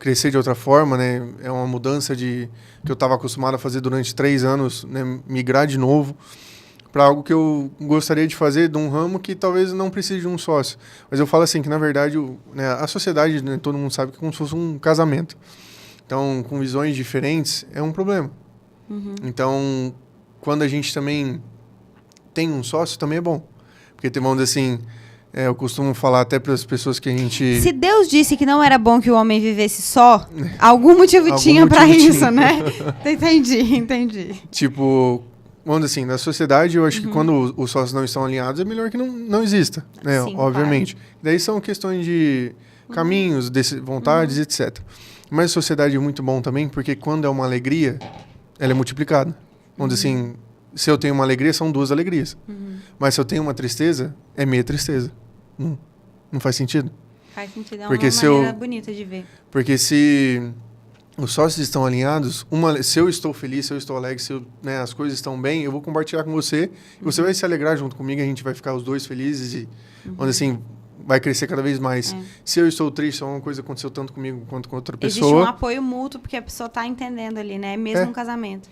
crescer de outra forma, né? É uma mudança que eu estava acostumado a fazer durante 3 anos, né? Migrar de novo para algo que eu gostaria de fazer de um ramo que talvez não precise de um sócio. Mas eu falo assim que, na verdade, né, a sociedade, né, todo mundo sabe que é como se fosse um casamento. Então, com visões diferentes, é um problema. Então, quando a gente também tem um sócio, também é bom. Porque, vamos dizer assim, eu costumo falar até para as pessoas que a gente... Se Deus disse que não era bom que o homem vivesse só, algum motivo tinha para isso, né? Entendi. Tipo, vamos dizer assim, na sociedade, eu acho que quando os sócios não estão alinhados, é melhor que não exista, né? Sim, obviamente. claro. Daí são questões de caminhos, vontades, etc. Mas a sociedade é muito bom também, porque quando é uma alegria, ela é multiplicada. Vamos dizer assim, se eu tenho uma alegria, são 2 alegrias. Mas se eu tenho uma tristeza, é meia tristeza. Não faz sentido? Faz sentido, é porque uma maneira bonita de ver. Porque se os sócios estão alinhados, se eu estou feliz, se eu estou alegre, se né, as coisas estão bem, eu vou compartilhar com você, e você vai se alegrar junto comigo, a gente vai ficar os 2 felizes e, vamos dizer assim, vai crescer cada vez mais. Se eu estou triste, alguma coisa aconteceu tanto comigo quanto com outra pessoa... Existe um apoio mútuo, porque a pessoa está entendendo ali, né? Mesmo um casamento.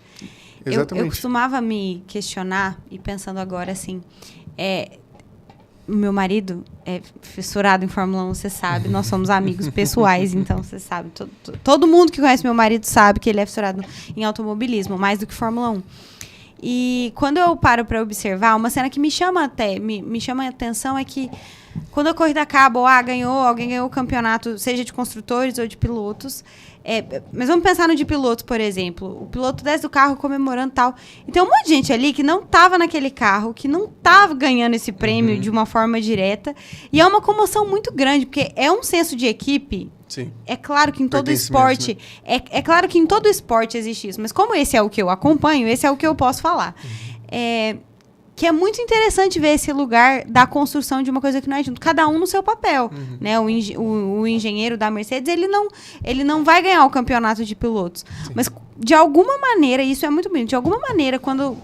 Exatamente. Eu costumava me questionar, e pensando agora assim, o meu marido é fissurado em Fórmula 1, você sabe, nós somos amigos pessoais, então você sabe, todo mundo que conhece meu marido sabe que ele é fissurado em automobilismo, mais do que Fórmula 1. E quando eu paro para observar, uma cena que me chama a atenção é que quando a corrida acaba, ou alguém ganhou o campeonato, seja de construtores ou de pilotos, mas vamos pensar no de pilotos, por exemplo. O piloto desce do carro comemorando e tal. E tem um monte de gente ali que não estava naquele carro, que não estava ganhando esse prêmio de uma forma direta. E é uma comoção muito grande, porque é um senso de equipe. Sim. É claro que em todo esporte... Né? É claro que em todo esporte existe isso. Mas como esse é o que eu acompanho, esse é o que eu posso falar. Que é muito interessante ver esse lugar da construção de uma coisa que não é junto. Cada um no seu papel. Né? O engenheiro da Mercedes, ele não vai ganhar o campeonato de pilotos. Sim. Mas, de alguma maneira, isso é muito bonito, de alguma maneira, quando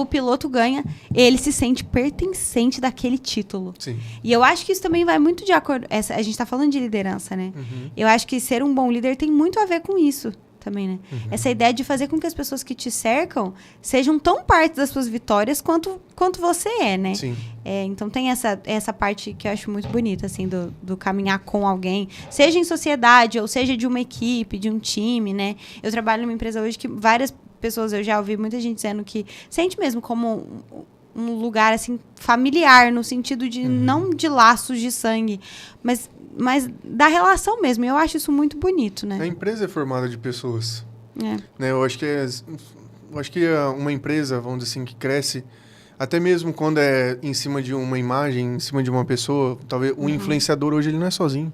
o piloto ganha, ele se sente pertencente daquele título. Sim. E eu acho que isso também vai muito de acordo... a gente está falando de liderança, né? Eu acho que ser um bom líder tem muito a ver com isso. Também, né? Essa ideia de fazer com que as pessoas que te cercam sejam tão parte das suas vitórias quanto você é, né? Sim. Então tem essa parte que eu acho muito bonita, assim, do caminhar com alguém, seja em sociedade, ou seja de uma equipe, de um time, né? Eu trabalho numa empresa hoje que várias pessoas, eu já ouvi muita gente dizendo que sente mesmo como um lugar, assim, familiar, no sentido de não de laços de sangue, mas da relação mesmo. Eu acho isso muito bonito, né? A empresa é formada de pessoas. Né? Eu acho que uma empresa, vamos dizer assim, que cresce, até mesmo quando é em cima de uma imagem, em cima de uma pessoa, talvez o influenciador hoje ele não é sozinho.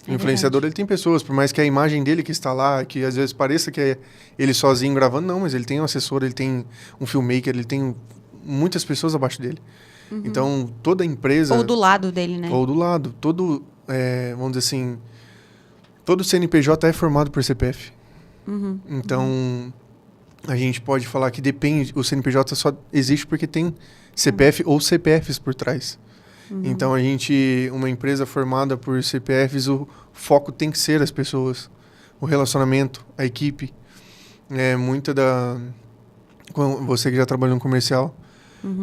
O influenciador, ele tem pessoas, por mais que a imagem dele que está lá, que às vezes pareça que é ele sozinho gravando, não, mas ele tem um assessor, ele tem um filmmaker, ele tem muitas pessoas abaixo dele. Então, toda empresa... Ou do lado dele, né? Ou do lado. Vamos dizer assim, todo CNPJ é formado por CPF. Então, a gente pode falar que depende, o CNPJ só existe porque tem CPF ou CPFs por trás. Então, uma empresa formada por CPFs, o foco tem que ser as pessoas, o relacionamento, a equipe. Você que já trabalhou no comercial,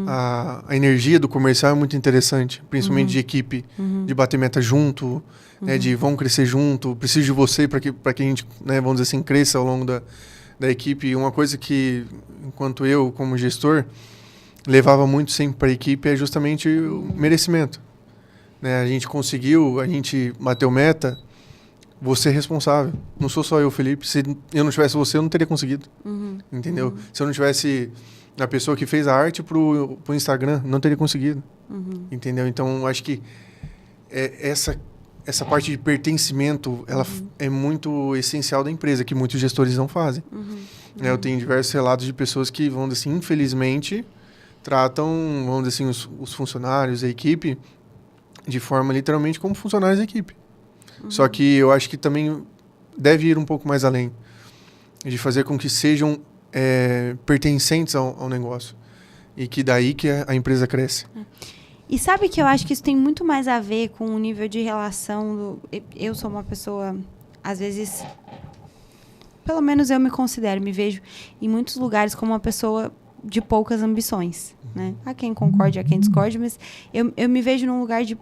a energia do comercial é muito interessante, principalmente de equipe, de bater meta junto, né, de vamos crescer junto, preciso de você para que a gente, né, vamos dizer assim, cresça ao longo da equipe. E uma coisa que, enquanto eu, como gestor, levava muito sempre para a equipe é justamente o merecimento. Né? A gente bateu meta, você é responsável. Não sou só eu, Felipe. Se eu não tivesse você, eu não teria conseguido. Entendeu? Se eu não tivesse a pessoa que fez a arte pro Instagram, não teria conseguido. Entendeu? Então, acho que essa parte de pertencimento, ela é muito essencial da empresa, que muitos gestores não fazem. Eu tenho diversos relatos de pessoas que, vamos dizer assim, infelizmente, tratam, vamos dizer assim, os funcionários, a equipe, de forma literalmente como funcionários da equipe. Só que eu acho que também deve ir um pouco mais além, de fazer com que sejam pertencentes ao negócio. E que daí que a empresa cresce. E sabe que eu acho que isso tem muito mais a ver com o nível de relação eu sou uma pessoa, às vezes, pelo menos eu me considero, me vejo em muitos lugares como uma pessoa de poucas ambições, né? Há quem concorde, há quem discorde, mas eu me vejo num lugar de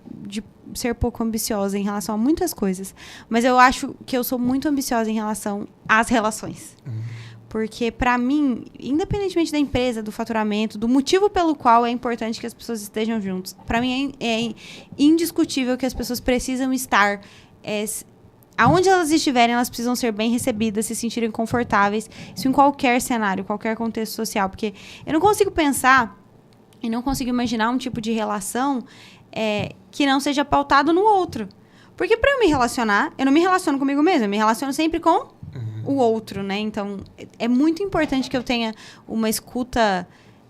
ser pouco ambiciosa em relação a muitas coisas. Mas eu acho que eu sou muito ambiciosa em relação às relações. Porque, para mim, independentemente da empresa, do faturamento, do motivo pelo qual é importante que as pessoas estejam juntos, para mim é indiscutível que as pessoas precisam estar... aonde elas estiverem, elas precisam ser bem recebidas, se sentirem confortáveis. Isso em qualquer cenário, qualquer contexto social. Porque eu não consigo pensar e não consigo imaginar um tipo de relação que não seja pautado no outro. Porque para eu me relacionar, eu não me relaciono comigo mesma, eu me relaciono sempre com o outro, né? Então, é muito importante que eu tenha uma escuta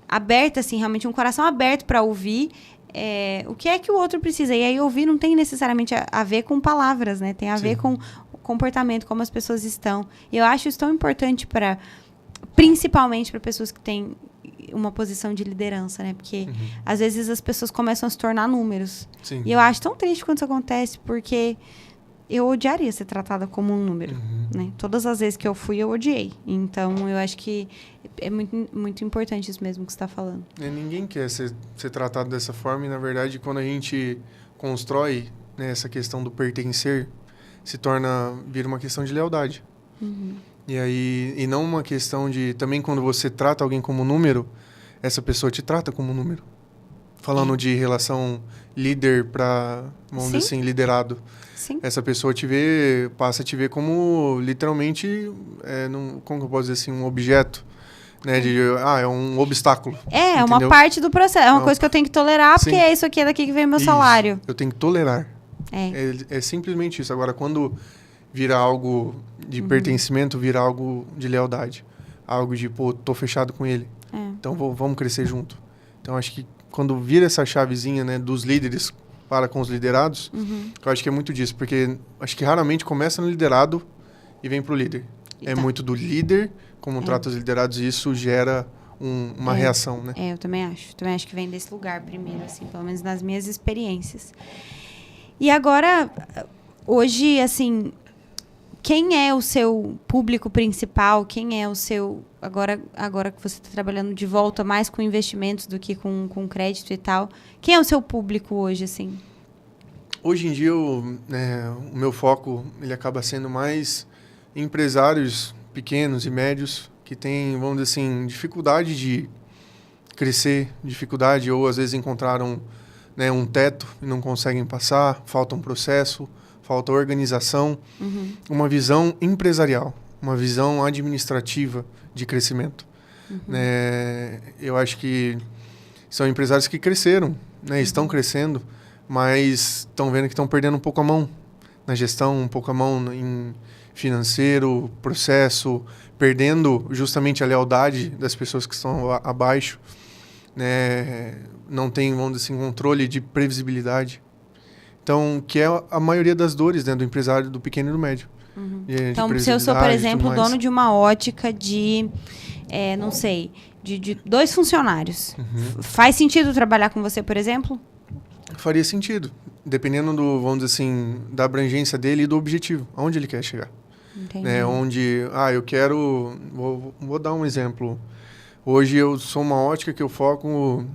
aberta, assim, realmente um coração aberto para ouvir o que é que o outro precisa. E aí, ouvir não tem necessariamente a ver com palavras, né? Tem a ver com o comportamento, como as pessoas estão. E eu acho isso tão importante principalmente para pessoas que têm uma posição de liderança, né? Porque, às vezes, as pessoas começam a se tornar números. Sim. E eu acho tão triste quando isso acontece, porque eu odiaria ser tratada como um número, né? Todas as vezes que eu fui, eu odiei. Então, eu acho que é muito, muito importante isso mesmo que você está falando. Ninguém quer ser tratado dessa forma e, na verdade, quando a gente constrói, né, essa questão do pertencer, vira uma questão de lealdade. E aí, e não uma questão de... Também quando você trata alguém como número, essa pessoa te trata como número. Falando de relação líder para, vamos dizer assim, liderado. Sim. Essa pessoa passa a te ver como, literalmente, como que eu posso dizer assim, um objeto, né? É um obstáculo. É entendeu? uma parte do processo. É uma coisa que eu tenho que tolerar, porque Sim. é isso aqui, é daqui que vem meu salário. Eu tenho que tolerar. É Simplesmente isso. Agora, quando vira algo de pertencimento, vira algo de lealdade. Algo de, pô, tô fechado com ele. Então, vamos crescer junto. Então, acho que quando vira essa chavezinha, né, dos líderes para com os liderados, eu acho que é muito disso, porque acho que raramente começa no liderado e vem pro líder. É muito do líder, como trata os liderados, e isso gera uma reação, né? Eu também acho. Também acho que vem desse lugar primeiro, assim, pelo menos nas minhas experiências. E agora, hoje, assim, quem é o seu público principal? Quem é o seu... Agora que você está trabalhando de volta mais com investimentos do que com crédito e tal. Quem é o seu público hoje, assim? Hoje em dia, o meu foco ele acaba sendo mais empresários pequenos e médios que têm, vamos dizer assim, dificuldade de crescer, dificuldade ou às vezes encontraram, né, um teto e não conseguem passar, falta um processo, falta organização, uma visão empresarial, uma visão administrativa de crescimento. Eu acho que são empresários que cresceram, né, estão crescendo, mas estão vendo que estão perdendo um pouco a mão na gestão, um pouco a mão em financeiro, processo, perdendo justamente a lealdade das pessoas que estão abaixo, né, não tem, vamos dizer assim, controle de previsibilidade. Então, que é a maioria das dores, né, do empresário, do pequeno e do médio. Então, se eu sou, por exemplo, dono de uma ótica de, não sei, de 2 funcionários, faz sentido trabalhar com você, por exemplo? Faria sentido, dependendo do, vamos dizer assim, da abrangência dele e do objetivo, aonde ele quer chegar. Entendi. Eu quero... Vou dar um exemplo. Hoje eu sou uma ótica que eu foco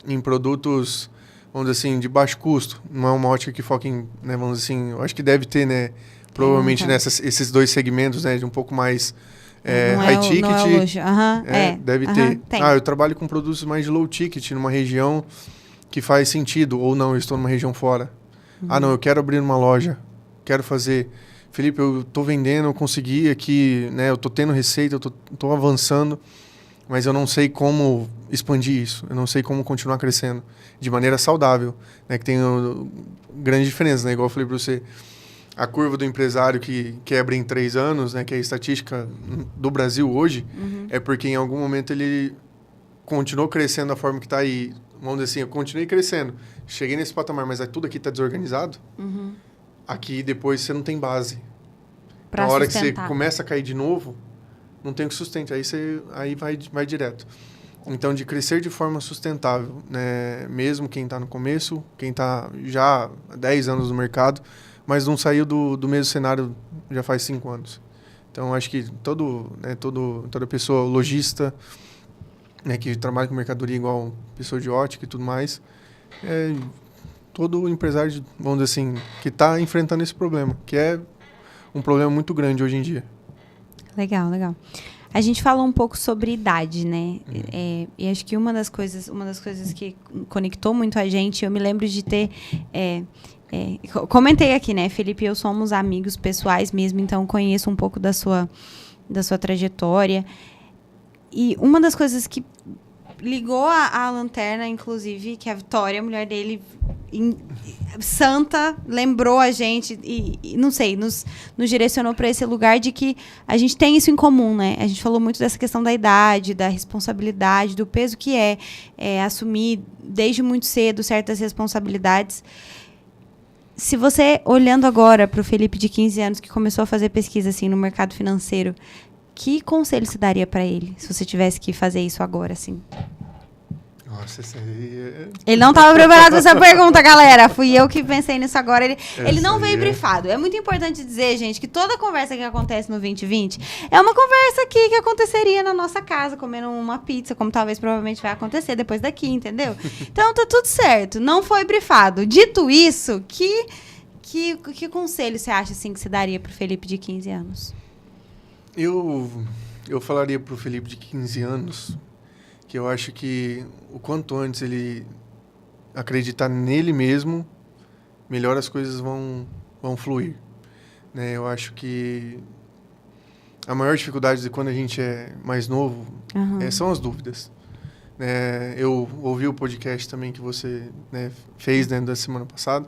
em produtos, vamos dizer assim, de baixo custo. Não é uma ótica que foca em, né, vamos dizer assim, eu acho que deve ter, né, provavelmente esses 2 segmentos, né, de um pouco mais high ticket. Não é luxo. Deve ter. Tem. Eu trabalho com produtos mais de low ticket, numa região que faz sentido, ou não, eu estou numa região fora. Não, eu quero abrir uma loja, quero fazer... Felipe, eu estou vendendo, eu consegui aqui, né, eu estou tendo receita, eu estou avançando, mas eu não sei como expandir isso, eu não sei como continuar crescendo de maneira saudável, né, que tem grande diferença, né, igual eu falei para você, a curva do empresário que quebra em 3 anos, né, que é a estatística do Brasil hoje, é porque em algum momento ele continuou crescendo da forma que está aí. Vamos dizer assim, eu continuei crescendo, cheguei nesse patamar, mas tudo aqui está desorganizado, aqui depois você não tem base. Na hora que você começa a cair de novo, não tem o que sustenta, aí vai direto. Então, de crescer de forma sustentável, né? Mesmo quem está no começo, quem está já há 10 anos no mercado, mas não saiu do mesmo cenário já faz 5 anos. Então, acho que toda pessoa lojista, né, que trabalha com mercadoria igual pessoa de ótica e tudo mais, todo empresário, vamos dizer assim, que está enfrentando esse problema, que é um problema muito grande hoje em dia. Legal, legal. A gente falou um pouco sobre idade, né? E acho que uma das coisas que conectou muito a gente, eu me lembro de ter... comentei aqui, né? Felipe e eu somos amigos pessoais mesmo, então conheço um pouco da sua trajetória. E uma das coisas que ligou a lanterna, inclusive, que a Vitória, a mulher dele, santa, lembrou a gente e não sei, nos direcionou para esse lugar de que a gente tem isso em comum, né? A gente falou muito dessa questão da idade, da responsabilidade, do peso que é assumir desde muito cedo certas responsabilidades. Se você, olhando agora para o Felipe de 15 anos, que começou a fazer pesquisa assim, no mercado financeiro, que conselho você daria para ele, se você tivesse que fazer isso agora, assim? Nossa, isso aí... Ele não estava preparado para essa pergunta, galera. Fui eu que pensei nisso agora. Ele não veio brifado. É muito importante dizer, gente, que toda conversa que acontece no 2020 é uma conversa aqui que aconteceria na nossa casa, comendo uma pizza, como talvez provavelmente vai acontecer depois daqui, entendeu? Então, tá tudo certo. Não foi brifado. Dito isso, que conselho você acha, assim, que você daria pro Felipe de 15 anos? Eu falaria pro Felipe de 15 anos... que eu acho que o quanto antes ele acreditar nele mesmo, melhor as coisas vão fluir. Né? Eu acho que a maior dificuldade de quando a gente é mais novo são as dúvidas. Né? Eu ouvi o podcast também que você, né, fez dentro da semana passada,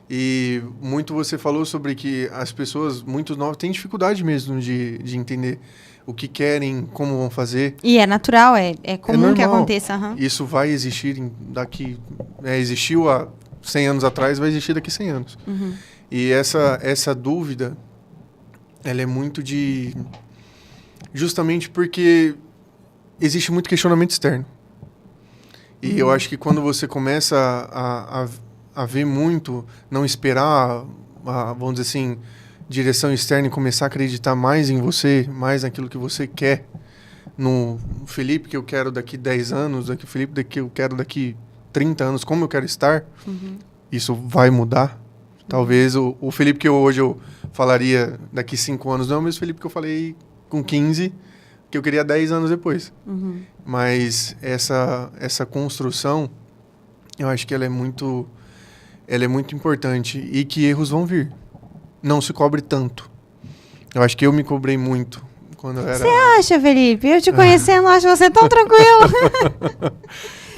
e muito você falou sobre que as pessoas muito novas têm dificuldade mesmo de entender o que querem, como vão fazer. E é natural, é comum que aconteça. Isso vai existir existiu há 100 anos atrás, vai existir daqui a 100 anos. E essa dúvida, ela é muito justamente porque existe muito questionamento externo. E eu acho que quando você começa a ver muito, não esperar, vamos dizer assim, direção externa e começar a acreditar mais em você, mais naquilo que você quer, no Felipe que eu quero daqui 10 anos, o Felipe que eu quero daqui 30 anos, como eu quero estar, isso vai mudar. Talvez o Felipe que hoje eu falaria daqui 5 anos, não é o mesmo Felipe que eu falei com 15, que eu queria 10 anos depois. Mas essa construção, eu acho que ela é muito importante e que erros vão vir. Não se cobre tanto. Eu acho que eu me cobrei muito quando eu era... Você acha, Felipe? Eu te conhecendo, acho você tão tranquilo.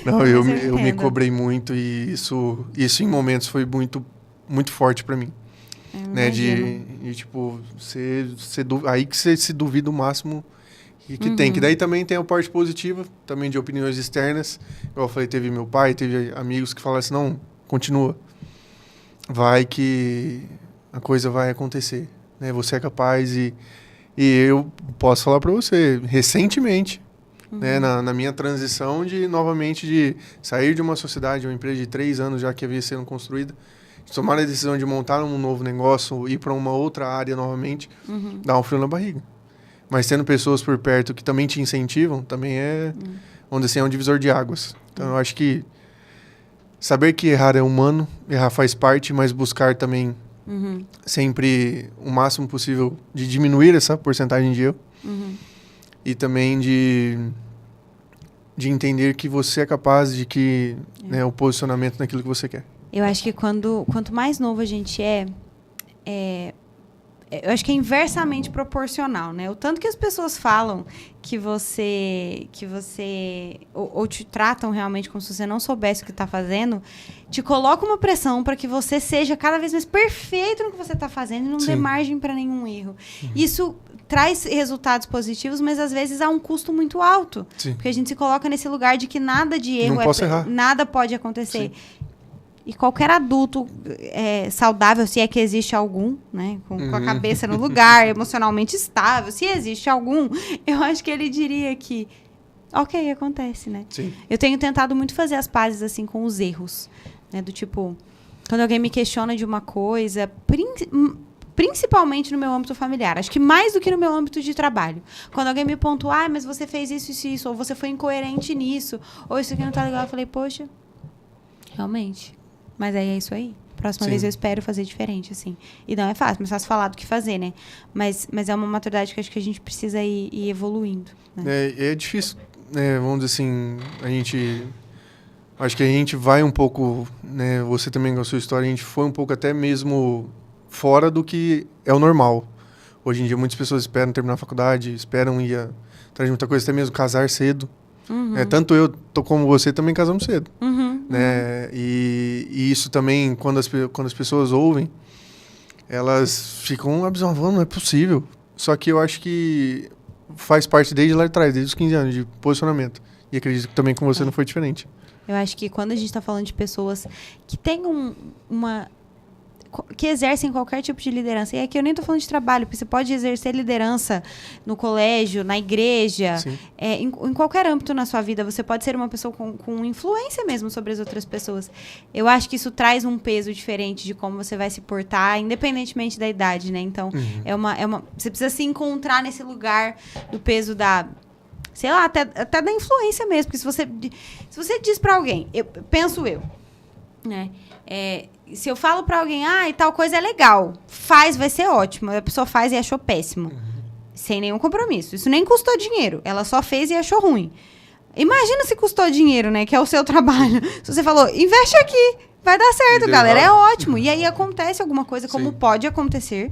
Não, eu me cobrei muito e isso em momentos foi muito, muito forte para mim. Né? De tipo, aí que você se duvida o máximo que tem. Que daí também tem a parte positiva, também de opiniões externas. Igual eu falei, teve meu pai, teve amigos que falaram assim, não, continua. Vai que a coisa vai acontecer, né? Você é capaz e eu posso falar para você, recentemente, né, na minha transição novamente de sair de uma sociedade, uma empresa de 3 anos já que havia sendo construída, de tomar a decisão de montar um novo negócio, ir para uma outra área novamente, dá um frio na barriga. Mas tendo pessoas por perto que também te incentivam, também onde assim, é um divisor de águas. Então eu acho que saber que errar é humano, errar faz parte, mas buscar também sempre o máximo possível de diminuir essa porcentagem de erro. E também de entender que você é capaz de que né, o posicionamento naquilo que você quer. Eu acho que quanto mais novo a gente eu acho que é inversamente proporcional, né? O tanto que as pessoas falam que você ou te tratam realmente como se você não soubesse o que está fazendo, te coloca uma pressão para que você seja cada vez mais perfeito no que você está fazendo e não dê margem para nenhum erro. Isso traz resultados positivos, mas às vezes há um custo muito alto. Porque a gente se coloca nesse lugar de que nada de erro, nada pode acontecer. E qualquer adulto saudável, se é que existe algum, né, com a cabeça no lugar, emocionalmente estável, se existe algum, eu acho que ele diria que Ok, acontece, né? Sim. Eu tenho tentado muito fazer as pazes, assim, com os erros, né? Do tipo, quando alguém me questiona de uma coisa, principalmente no meu âmbito familiar, acho que mais do que no meu âmbito de trabalho. Quando alguém me pontua, mas você fez isso, ou você foi incoerente nisso, ou isso aqui não tá legal, eu falei, poxa, realmente, mas aí é isso aí. Próxima vez eu espero fazer diferente, assim. E não é fácil, mais fácil falar do que fazer, né? Mas é uma maturidade que acho que a gente precisa ir evoluindo. Né? É difícil, né? Vamos dizer assim, acho que a gente vai um pouco, né? Você também com a sua história, a gente foi um pouco até mesmo fora do que é o normal. Hoje em dia, muitas pessoas esperam terminar a faculdade, esperam ir atrás de muita coisa, até mesmo casar cedo. Tanto eu como você também casamos cedo. Né? E isso também, quando as pessoas ouvem, elas ficam abismadas, não é possível. Só que eu acho que faz parte desde lá de trás, desde os 15 anos de posicionamento. E acredito que também com você não foi diferente. Eu acho que quando a gente está falando de pessoas que têm que exercem qualquer tipo de liderança. E aqui eu nem estou falando de trabalho, porque você pode exercer liderança no colégio, na igreja, em qualquer âmbito na sua vida. Você pode ser uma pessoa com influência mesmo sobre as outras pessoas. Eu acho que isso traz um peso diferente de como você vai se portar, independentemente da idade, né? Então, você precisa se encontrar nesse lugar do peso sei lá, até da influência mesmo. Porque se você diz para alguém, penso, né? Se eu falo pra alguém, e tal coisa é legal, vai ser ótimo. A pessoa faz e achou péssimo. Sem nenhum compromisso. Isso nem custou dinheiro. Ela só fez e achou ruim. Imagina se custou dinheiro, né? Que é o seu trabalho. Se você falou, investe aqui, vai dar certo, galera. É ótimo. E aí acontece alguma coisa, como pode acontecer,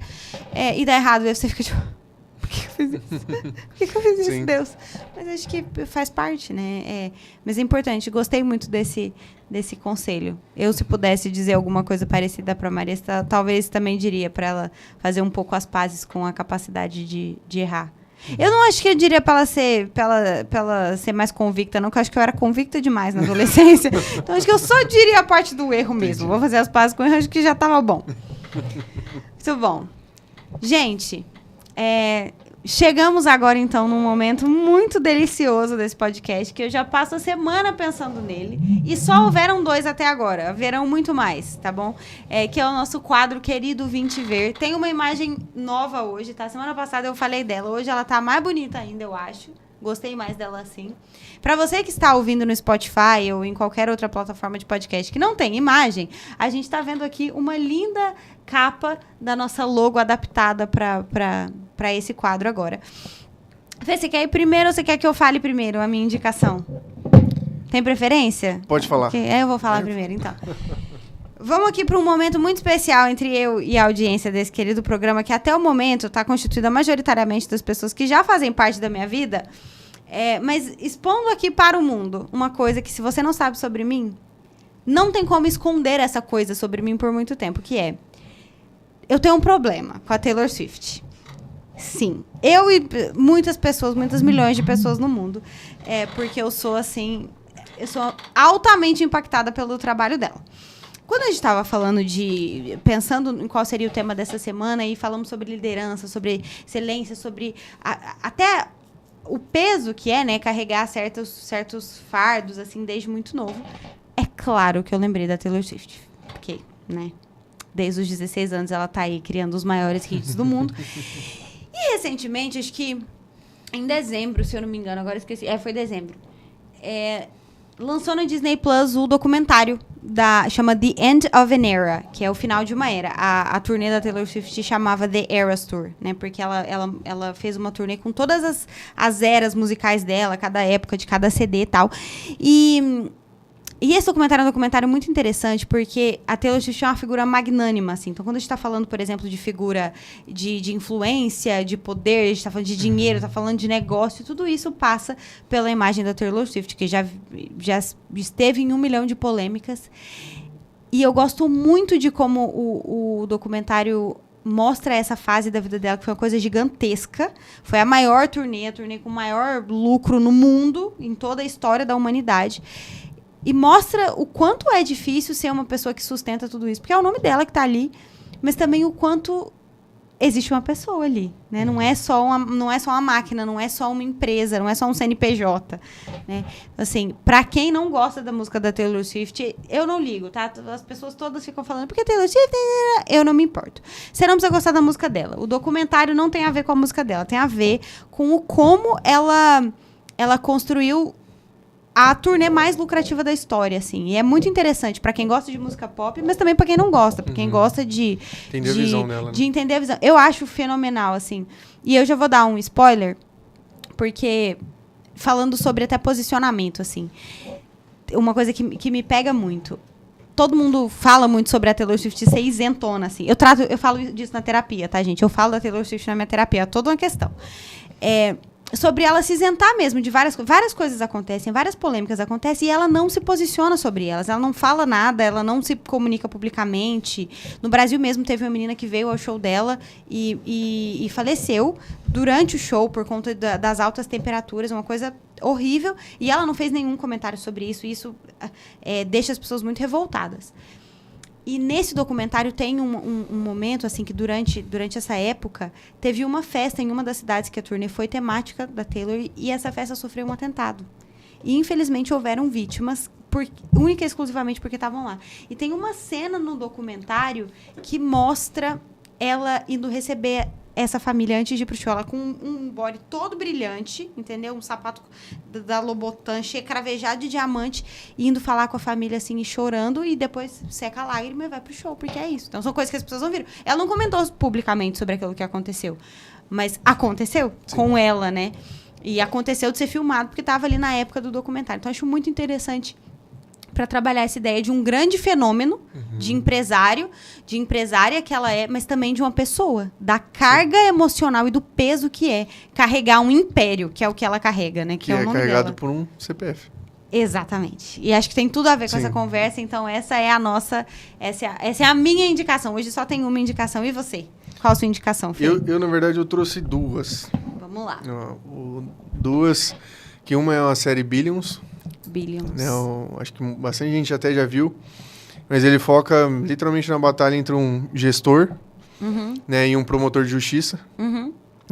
e dá errado. Aí você fica tipo... Por que eu fiz isso? Por que eu fiz isso, Deus? Mas acho que faz parte, né? Mas é importante. Gostei muito desse conselho. Eu, se pudesse dizer alguma coisa parecida para a Maria, talvez também diria para ela fazer um pouco as pazes com a capacidade de errar. Eu não acho que eu diria para ela ser mais convicta, não, porque eu acho que eu era convicta demais na adolescência. Então, acho que eu só diria a parte do erro mesmo. Vou fazer as pazes com o erro, acho que já estava bom. Muito bom. Gente... chegamos agora, então, num momento muito delicioso desse podcast, que eu já passo a semana pensando nele, e só houveram 2 até agora, haverão muito mais, tá bom? Que é o nosso quadro querido Vim Te Ver. Tem uma imagem nova hoje, tá? Semana passada eu falei dela, hoje ela tá mais bonita ainda, eu acho. Gostei mais dela assim. Para você que está ouvindo no Spotify ou em qualquer outra plataforma de podcast que não tem imagem, a gente está vendo aqui uma linda capa da nossa logo adaptada para esse quadro agora. Fê, você quer ir primeiro ou você quer que eu fale primeiro a minha indicação? Tem preferência? Pode falar. Eu vou falar primeiro, então. Vamos aqui para um momento muito especial entre eu e a audiência desse querido programa, que até o momento está constituída majoritariamente das pessoas que já fazem parte da minha vida, mas expondo aqui para o mundo uma coisa que, se você não sabe sobre mim, não tem como esconder essa coisa sobre mim por muito tempo, que eu tenho um problema com a Taylor Swift. Sim. Eu e muitas pessoas, muitas milhões de pessoas no mundo, porque eu sou altamente impactada pelo trabalho dela. Quando a gente estava pensando em qual seria o tema dessa semana, e falamos sobre liderança, sobre excelência, sobre até o peso que né, carregar certos fardos, assim, desde muito novo, é claro que eu lembrei da Taylor Swift. Porque, né, desde os 16 anos ela tá aí criando os maiores hits do mundo. E recentemente, acho que em dezembro, se eu não me engano, agora esqueci, foi dezembro, lançou no Disney Plus o documentário chama The End of an Era, que é o final de uma era. A turnê da Taylor Swift chamava The Eras Tour, né? Porque ela fez uma turnê com todas as eras musicais dela, cada época de cada CD e tal. E esse documentário é um documentário muito interessante, porque a Taylor Swift é uma figura magnânima, assim. Então, quando a gente está falando, por exemplo, de figura de influência, de poder, a gente está falando de dinheiro, está falando de negócio, tudo isso passa pela imagem da Taylor Swift, que já esteve em 1 milhão de polêmicas. E eu gosto muito de como o documentário mostra essa fase da vida dela, que foi uma coisa gigantesca. Foi a maior turnê, a turnê com o maior lucro no mundo, em toda a história da humanidade. E mostra o quanto é difícil ser uma pessoa que sustenta tudo isso. Porque é o nome dela que está ali, mas também o quanto existe uma pessoa ali, né? Não é só uma máquina, não é só uma empresa, não é só um CNPJ, né? Assim, pra quem não gosta da música da Taylor Swift, eu não ligo, tá? As pessoas todas ficam falando, porque Taylor Swift, eu não me importo. Você não precisa gostar da música dela. O documentário não tem a ver com a música dela, tem a ver com como ela construiu a turnê mais lucrativa da história, assim. E é muito interessante pra quem gosta de música pop, mas também pra quem não gosta, pra quem gosta de entender a visão dela, né? De entender a visão. Eu acho fenomenal, assim. E eu já vou dar um spoiler, porque falando sobre até posicionamento, assim. Uma coisa que me pega muito. Todo mundo fala muito sobre a Taylor Swift ser isentona, assim. Eu falo disso na terapia, tá, gente? Eu falo da Taylor Swift na minha terapia. É toda uma questão. Sobre ela se isentar mesmo de várias coisas acontecem, várias polêmicas acontecem e ela não se posiciona sobre elas, ela não fala nada, ela não se comunica publicamente. No Brasil mesmo teve uma menina que veio ao show dela e faleceu durante o show por conta das altas temperaturas, uma coisa horrível, e ela não fez nenhum comentário sobre isso, e isso deixa as pessoas muito revoltadas. E nesse documentário tem um momento, assim, que durante essa época, teve uma festa em uma das cidades que a turnê foi temática da Taylor, e essa festa sofreu um atentado. E, infelizmente, houveram vítimas, única e exclusivamente porque estavam lá. E tem uma cena no documentário que mostra ela indo receber essa família antes de ir pro show. Ela com um body todo brilhante, entendeu? Um sapato da Lobotan, cravejado de diamante, indo falar com a família, assim, e chorando, e depois seca a lágrima e vai pro show, porque é isso. Então, são coisas que as pessoas não viram. Ela não comentou publicamente sobre aquilo que aconteceu, mas aconteceu com ela, né? E aconteceu de ser filmado, porque estava ali na época do documentário. Então, acho muito interessante para trabalhar essa ideia de um grande fenômeno de empresária que ela é, mas também de uma pessoa, da carga emocional e do peso que é carregar um império, que é o que ela carrega, né? Que é o nome carregado dela. por um CPF. Exatamente. E acho que tem tudo a ver com essa conversa, então essa é a minha indicação. Hoje só tem uma indicação. E você? Qual a sua indicação, Fê? Eu na verdade, eu trouxe duas. Vamos lá. Duas, que uma é uma série Billions. Billions. Acho que bastante gente até já viu, mas ele foca literalmente na batalha entre um gestor, né, e um promotor de justiça,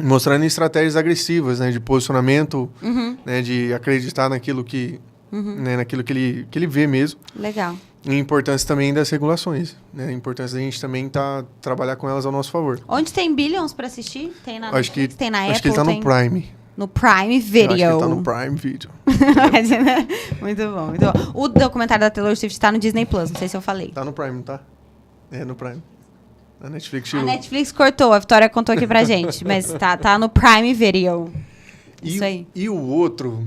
mostrando estratégias agressivas, né, de posicionamento, né, de acreditar naquilo que, né, naquilo que ele vê mesmo. Legal. E a importância também das regulações, né, a importância da gente também trabalhar com elas ao nosso favor. Onde tem Billions para assistir? Tem na Netflix, tem na Apple? Acho que ele tá no Prime. No Prime Video. Eu acho que ele tá no Prime Video. Muito bom, muito bom. O documentário da Taylor Swift tá no Disney Plus, não sei se eu falei. Tá no Prime, tá? É, no Prime. A Netflix tirou. A Netflix cortou, a Vitória contou aqui pra gente, mas tá no Prime Video. Isso aí. E o outro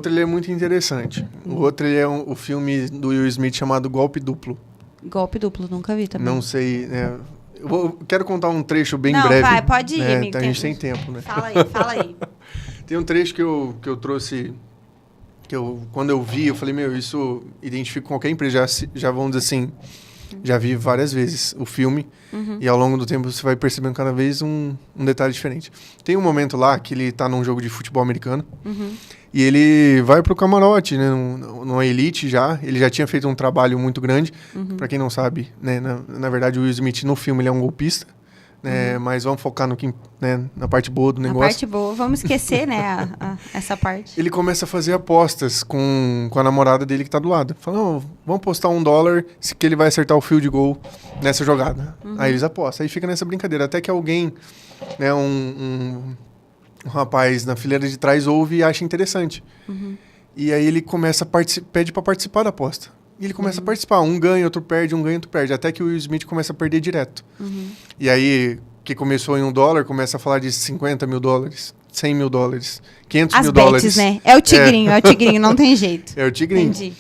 ele é muito interessante. O outro ele é o filme do Will Smith chamado Golpe Duplo. Golpe Duplo, nunca vi também. Não sei, né? Eu quero contar um trecho bem breve. Não, vai, pode ir, amigo. Tá, a gente tem tempo, né? Fala aí. Tem um trecho que eu trouxe, quando eu vi, eu falei, isso identifica qualquer empresa. Já vamos dizer assim, já vi várias vezes o filme, e ao longo do tempo você vai percebendo cada vez um detalhe diferente. Tem um momento lá que ele tá num jogo de futebol americano, e ele vai pro camarote, né, numa elite já. Ele já tinha feito um trabalho muito grande. Pra quem não sabe, né, na verdade o Will Smith no filme ele é um golpista. Mas vamos focar na parte boa do negócio. Na parte boa, vamos esquecer, né, essa parte. Ele começa a fazer apostas com a namorada dele que tá do lado. Fala, vamos postar $1 que ele vai acertar o field goal nessa jogada. Aí eles apostam, aí fica nessa brincadeira. Até que alguém, né, um rapaz na fileira de trás ouve e acha interessante. E aí ele começa pede pra participar da aposta. E ele começa a participar. Um ganha, outro perde, até que o Will Smith começa a perder direto. E aí, que começou em $1, começa a falar de $50 mil, $100 mil, $500 mil. As bets, né? É o tigrinho, não tem jeito. É o tigrinho. Entendi.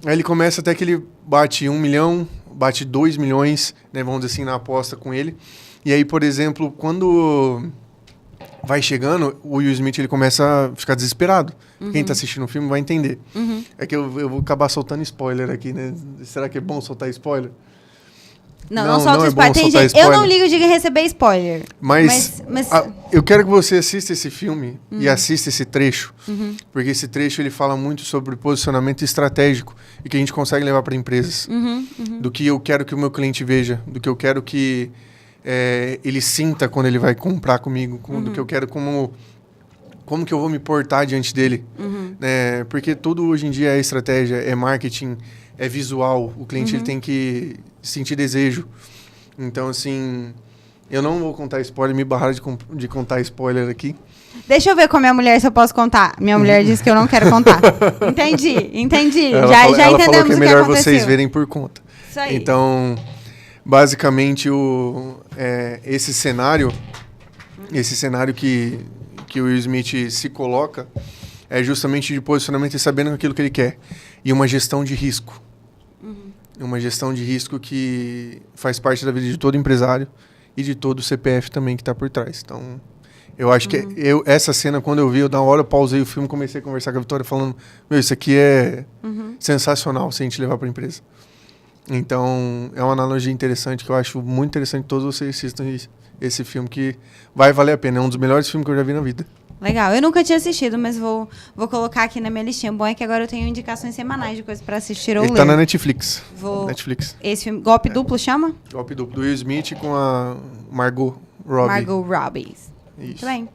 Aí ele começa até que ele bate 1 milhão, bate 2 milhões, né, vamos dizer assim, na aposta com ele. E aí, por exemplo, quando vai chegando, o Will Smith ele começa a ficar desesperado. Quem tá assistindo o filme vai entender. É que eu vou acabar soltando spoiler aqui, né? Será que é bom soltar spoiler? Não solta spoiler. Tem gente, spoiler. Eu não ligo de receber spoiler. Mas eu quero que você assista esse filme e assista esse trecho. Porque esse trecho ele fala muito sobre posicionamento estratégico e que a gente consegue levar para empresas. Do que eu quero que o meu cliente veja, do que eu quero que ele sinta quando ele vai comprar comigo, do que eu quero, como que eu vou me portar diante dele. Porque tudo hoje em dia é estratégia, é marketing, é visual. O cliente ele tem que sentir desejo. Então, assim, eu não vou contar spoiler, me barrar de contar spoiler aqui. Deixa eu ver com a minha mulher se eu posso contar. Minha mulher disse que eu não quero contar. Entendi. Ela já falou entendemos que é o que melhor aconteceu. vocês verem por conta. Isso aí. Então, basicamente, esse cenário que o Will Smith se coloca é justamente de posicionamento e sabendo aquilo que ele quer. E uma gestão de risco. Uma gestão de risco que faz parte da vida de todo empresário e de todo o CPF também que está por trás. Então, eu acho que essa cena, quando eu vi, na hora eu pausei o filme, comecei a conversar com a Vitória, falando, isso aqui é sensacional se a gente levar para a empresa. Então, é uma analogia interessante, que eu acho muito interessante que todos vocês assistam esse filme, que vai valer a pena. É um dos melhores filmes que eu já vi na vida. Legal. Eu nunca tinha assistido, mas vou colocar aqui na minha listinha. O bom é que agora eu tenho indicações semanais de coisas para assistir ou ler. Ele tá na Netflix. Netflix. Esse filme, Golpe Duplo, chama? Golpe Duplo, do Will Smith com a Margot Robbie. Margot Robbie. Isso. Muito bem.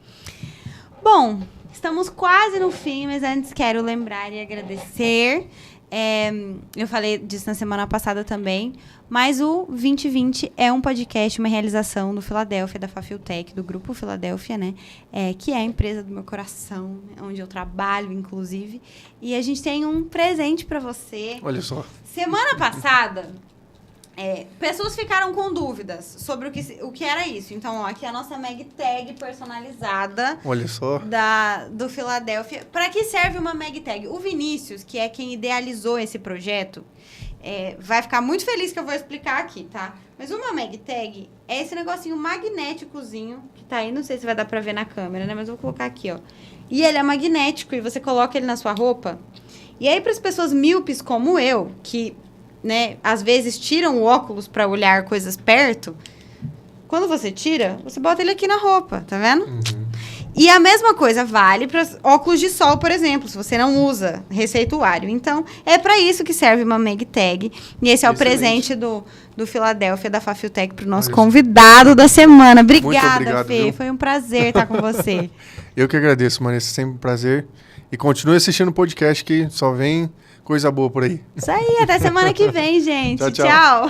Bom, estamos quase no fim, mas antes quero lembrar e agradecer. Eu falei disso na semana passada também, mas o 2020 é um podcast, uma realização do Filadélfia, da Fafiltech, do Grupo Filadélfia, né? Que é a empresa do meu coração, onde eu trabalho, inclusive. E a gente tem um presente para você. Olha só. Semana passada, pessoas ficaram com dúvidas sobre o que era isso. Então, ó, aqui é a nossa Mag Tag personalizada. Olha só. Do Filadélfia. Para que serve uma Mag Tag? O Vinícius, que é quem idealizou esse projeto, vai ficar muito feliz que eu vou explicar aqui, tá? Mas uma Mag Tag é esse negocinho magnéticozinho, que tá aí, não sei se vai dar pra ver na câmera, né? Mas eu vou colocar aqui, ó. E ele é magnético e você coloca ele na sua roupa. E aí, para as pessoas míopes como eu, que, né, às vezes tiram o óculos para olhar coisas perto, quando você tira, você bota ele aqui na roupa, tá vendo? E a mesma coisa vale para óculos de sol, por exemplo, se você não usa receituário. Então, é para isso que serve uma Mag Tag. E esse é o presente do Filadélfia, da Fafiltech, para o nosso convidado da semana. Obrigada, Fê. Viu? Foi um prazer estar com você. Eu que agradeço, Marissa. Sempre um prazer. E continue assistindo o podcast, que só vem coisa boa por aí. Isso aí. Até semana que vem, gente. Tchau.